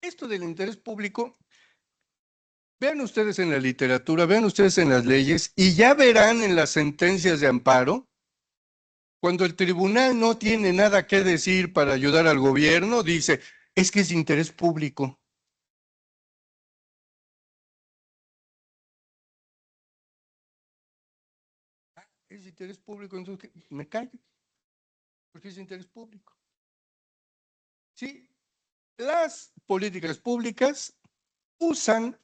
esto del interés público, vean ustedes en la literatura, vean ustedes en las leyes y ya verán en las sentencias de amparo, cuando el tribunal no tiene nada que decir para ayudar al gobierno, dice, es que es de interés público. Es de interés público, entonces me callo, porque es de interés público. Sí, las políticas públicas usan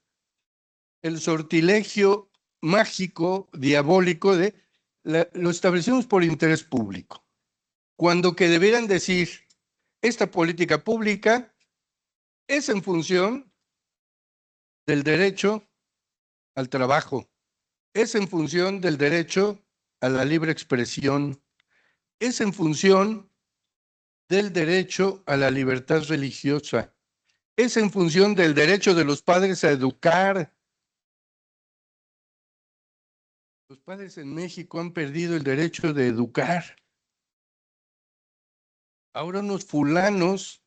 el sortilegio mágico, diabólico de lo establecemos por interés público, cuando que debieran decir, esta política pública es en función del derecho al trabajo, es en función del derecho a la libre expresión, es en función del derecho a la libertad religiosa, es en función del derecho de los padres a educar. Los padres en México han perdido el derecho de educar. Ahora unos fulanos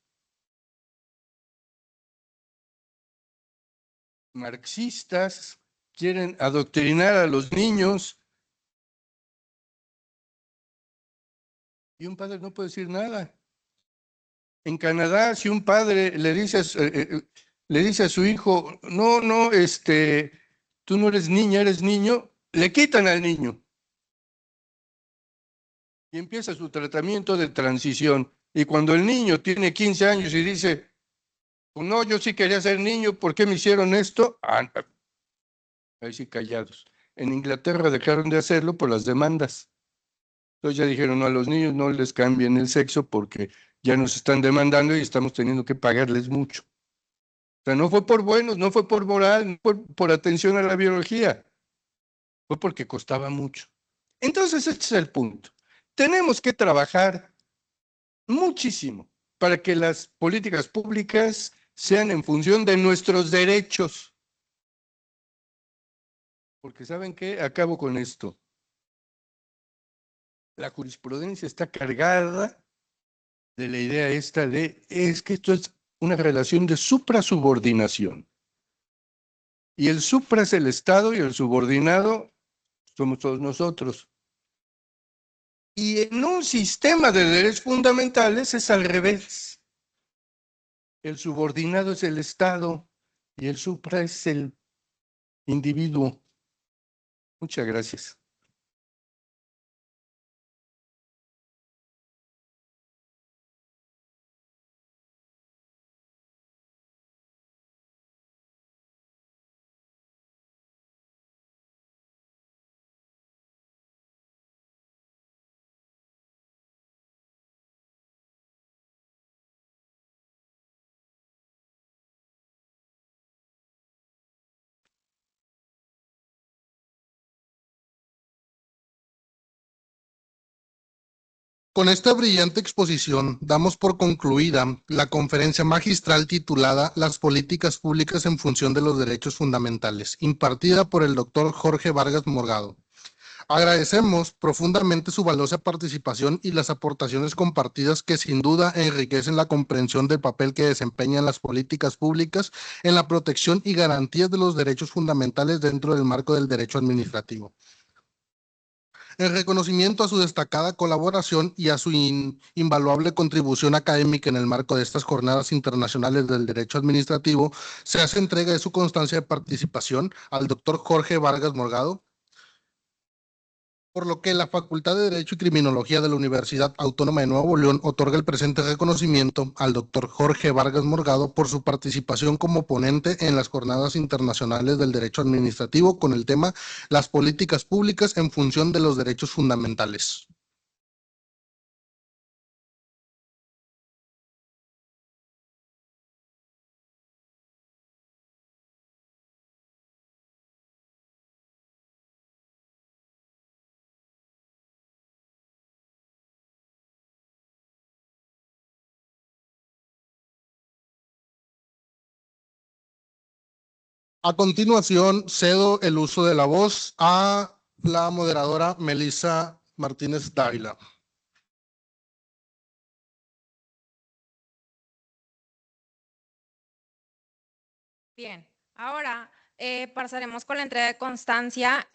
marxistas quieren adoctrinar a los niños y un padre no puede decir nada. En Canadá, si un padre le dice a su hijo, no, tú no eres niña, eres niño, le quitan al niño. Y empieza su tratamiento de transición. Y cuando el niño tiene 15 años y dice, pues no, yo sí quería ser niño, ¿por qué me hicieron esto? Ahí sí callados. En Inglaterra dejaron de hacerlo por las demandas. Entonces ya dijeron, no, a los niños no les cambien el sexo porque ya nos están demandando y estamos teniendo que pagarles mucho. O sea, no fue por buenos, no fue por moral, no fue por atención a la biología. Fue porque costaba mucho. Entonces, este es el punto. Tenemos que trabajar muchísimo para que las políticas públicas sean en función de nuestros derechos. Porque ¿saben qué? Acabo con esto. La jurisprudencia está cargada de la idea esta de, es que esto es una relación de suprasubordinación. Y el supra es el Estado y el subordinado somos todos nosotros. Y en un sistema de derechos fundamentales es al revés. El subordinado es el Estado y el supra es el individuo. Muchas gracias. Con esta brillante exposición, damos por concluida la conferencia magistral titulada Las políticas públicas en función de los derechos fundamentales, impartida por el doctor Jorge Vargas Morgado. Agradecemos profundamente su valiosa participación y las aportaciones compartidas que sin duda enriquecen la comprensión del papel que desempeñan las políticas públicas en la protección y garantías de los derechos fundamentales dentro del marco del derecho administrativo. En reconocimiento a su destacada colaboración y a su invaluable contribución académica en el marco de estas jornadas internacionales del derecho administrativo, se hace entrega de su constancia de participación al doctor Jorge Vargas Morgado, por lo que la Facultad de Derecho y Criminología de la Universidad Autónoma de Nuevo León otorga el presente reconocimiento al doctor Jorge Vargas Morgado por su participación como ponente en las jornadas internacionales del derecho administrativo con el tema Las políticas públicas en función de los derechos fundamentales. A continuación, cedo el uso de la voz a la moderadora Melissa Martínez Dávila. Bien, ahora pasaremos con la entrega de constancia.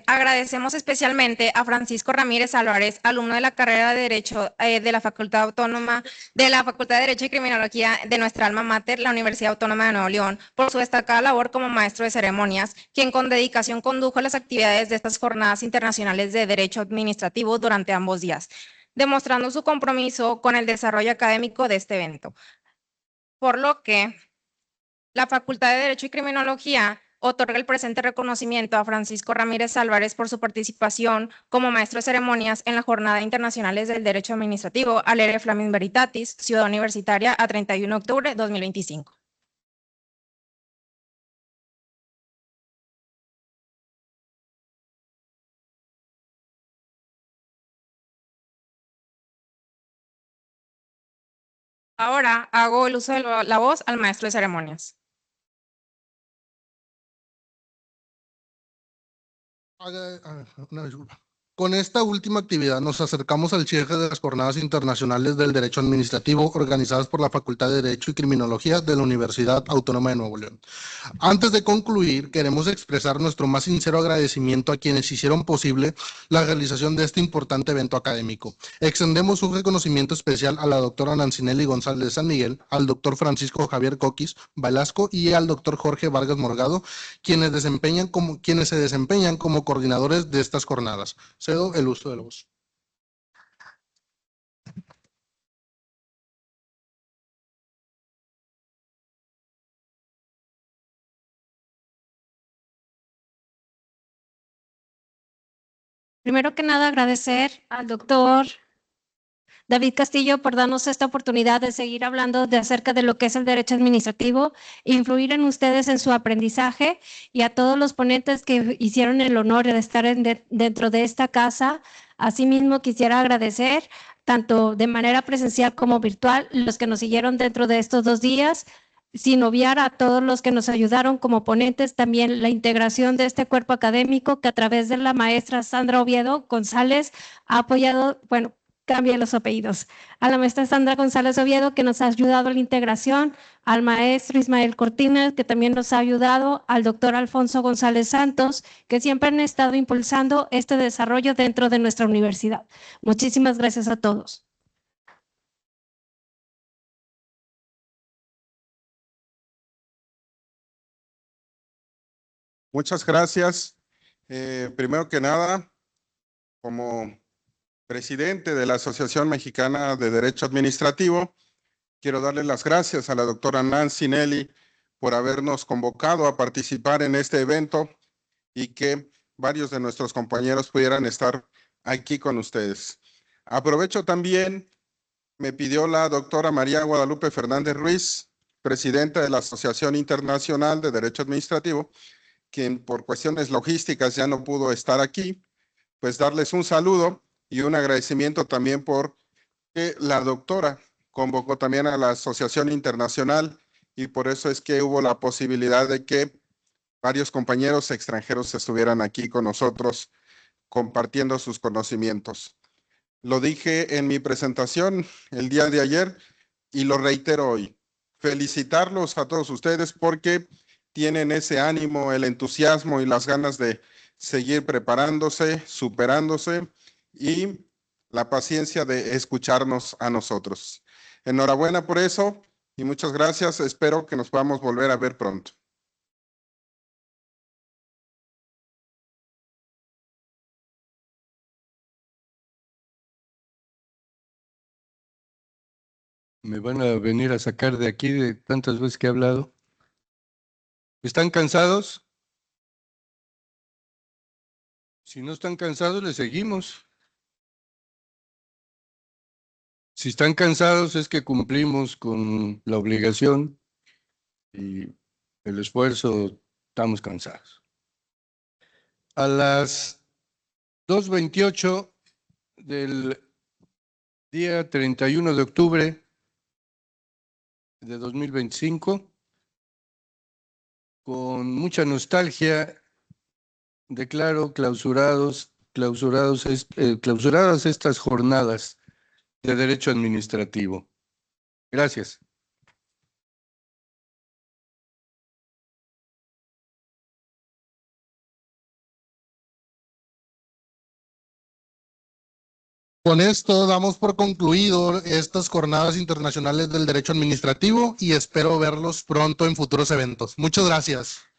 Agradecemos especialmente a Francisco Ramírez Álvarez, alumno de la carrera de Derecho de la Facultad Autónoma, de la Facultad de Derecho y Criminología de nuestra alma mater, la Universidad Autónoma de Nuevo León, por su destacada labor como maestro de ceremonias, quien con dedicación condujo las actividades de estas jornadas internacionales de Derecho Administrativo durante ambos días, demostrando su compromiso con el desarrollo académico de este evento. Por lo que la Facultad de Derecho y Criminología otorga el presente reconocimiento a Francisco Ramírez Álvarez por su participación como maestro de ceremonias en la Jornada Internacionales del Derecho Administrativo Alere Flamin Veritatis, Ciudad Universitaria, a 31 de octubre de 2025. Ahora hago el uso de la voz al maestro de ceremonias. Una disculpa. Con esta última actividad nos acercamos al cierre de las jornadas internacionales del derecho administrativo organizadas por la Facultad de Derecho y Criminología de la Universidad Autónoma de Nuevo León. Antes de concluir, queremos expresar nuestro más sincero agradecimiento a quienes hicieron posible la realización de este importante evento académico. Extendemos un reconocimiento especial a la doctora Nancinelli González de San Miguel, al doctor Francisco Javier Coquis Velasco y al doctor Jorge Vargas Morgado, quienes se desempeñan como coordinadores de estas jornadas. Cedo el uso de la voz. Primero que nada, agradecer al doctor David Castillo por darnos esta oportunidad de seguir hablando acerca de lo que es el derecho administrativo, influir en ustedes en su aprendizaje y a todos los ponentes que hicieron el honor de estar dentro de esta casa. Asimismo, quisiera agradecer tanto de manera presencial como virtual los que nos siguieron dentro de estos 2 días, sin obviar a todos los que nos ayudaron como ponentes, también la integración de este cuerpo académico que a través de la maestra Sandra Oviedo González ha apoyado, bueno, cambie los apellidos, a la maestra Sandra González Oviedo que nos ha ayudado a la integración, al maestro Ismael Cortines que también nos ha ayudado, al doctor Alfonso González Santos, que siempre han estado impulsando este desarrollo dentro de nuestra universidad. Muchísimas gracias a todos. Muchas gracias. Primero que nada, como presidente de la Asociación Mexicana de Derecho Administrativo, quiero darle las gracias a la doctora Nancinelli por habernos convocado a participar en este evento y que varios de nuestros compañeros pudieran estar aquí con ustedes. Aprovecho también, me pidió la doctora María Guadalupe Fernández Ruiz, presidenta de la Asociación Internacional de Derecho Administrativo, quien por cuestiones logísticas ya no pudo estar aquí, pues darles un saludo y un agradecimiento también por que la doctora convocó también a la Asociación Internacional y por eso es que hubo la posibilidad de que varios compañeros extranjeros estuvieran aquí con nosotros compartiendo sus conocimientos. Lo dije en mi presentación el día de ayer y lo reitero hoy. Felicitarlos a todos ustedes porque tienen ese ánimo, el entusiasmo y las ganas de seguir preparándose, superándose y la paciencia de escucharnos a nosotros. Enhorabuena por eso y muchas gracias. Espero que nos podamos volver a ver pronto. Me van a venir a sacar de aquí de tantas veces que he hablado. ¿Están cansados? Si no están cansados, les seguimos. Si están cansados es que cumplimos con la obligación y el esfuerzo, estamos cansados. A las 2:28 del día 31 de octubre de 2025, con mucha nostalgia, declaro clausuradas estas jornadas de Derecho Administrativo. Gracias. Con esto damos por concluido estas jornadas internacionales del derecho administrativo y espero verlos pronto en futuros eventos. Muchas gracias.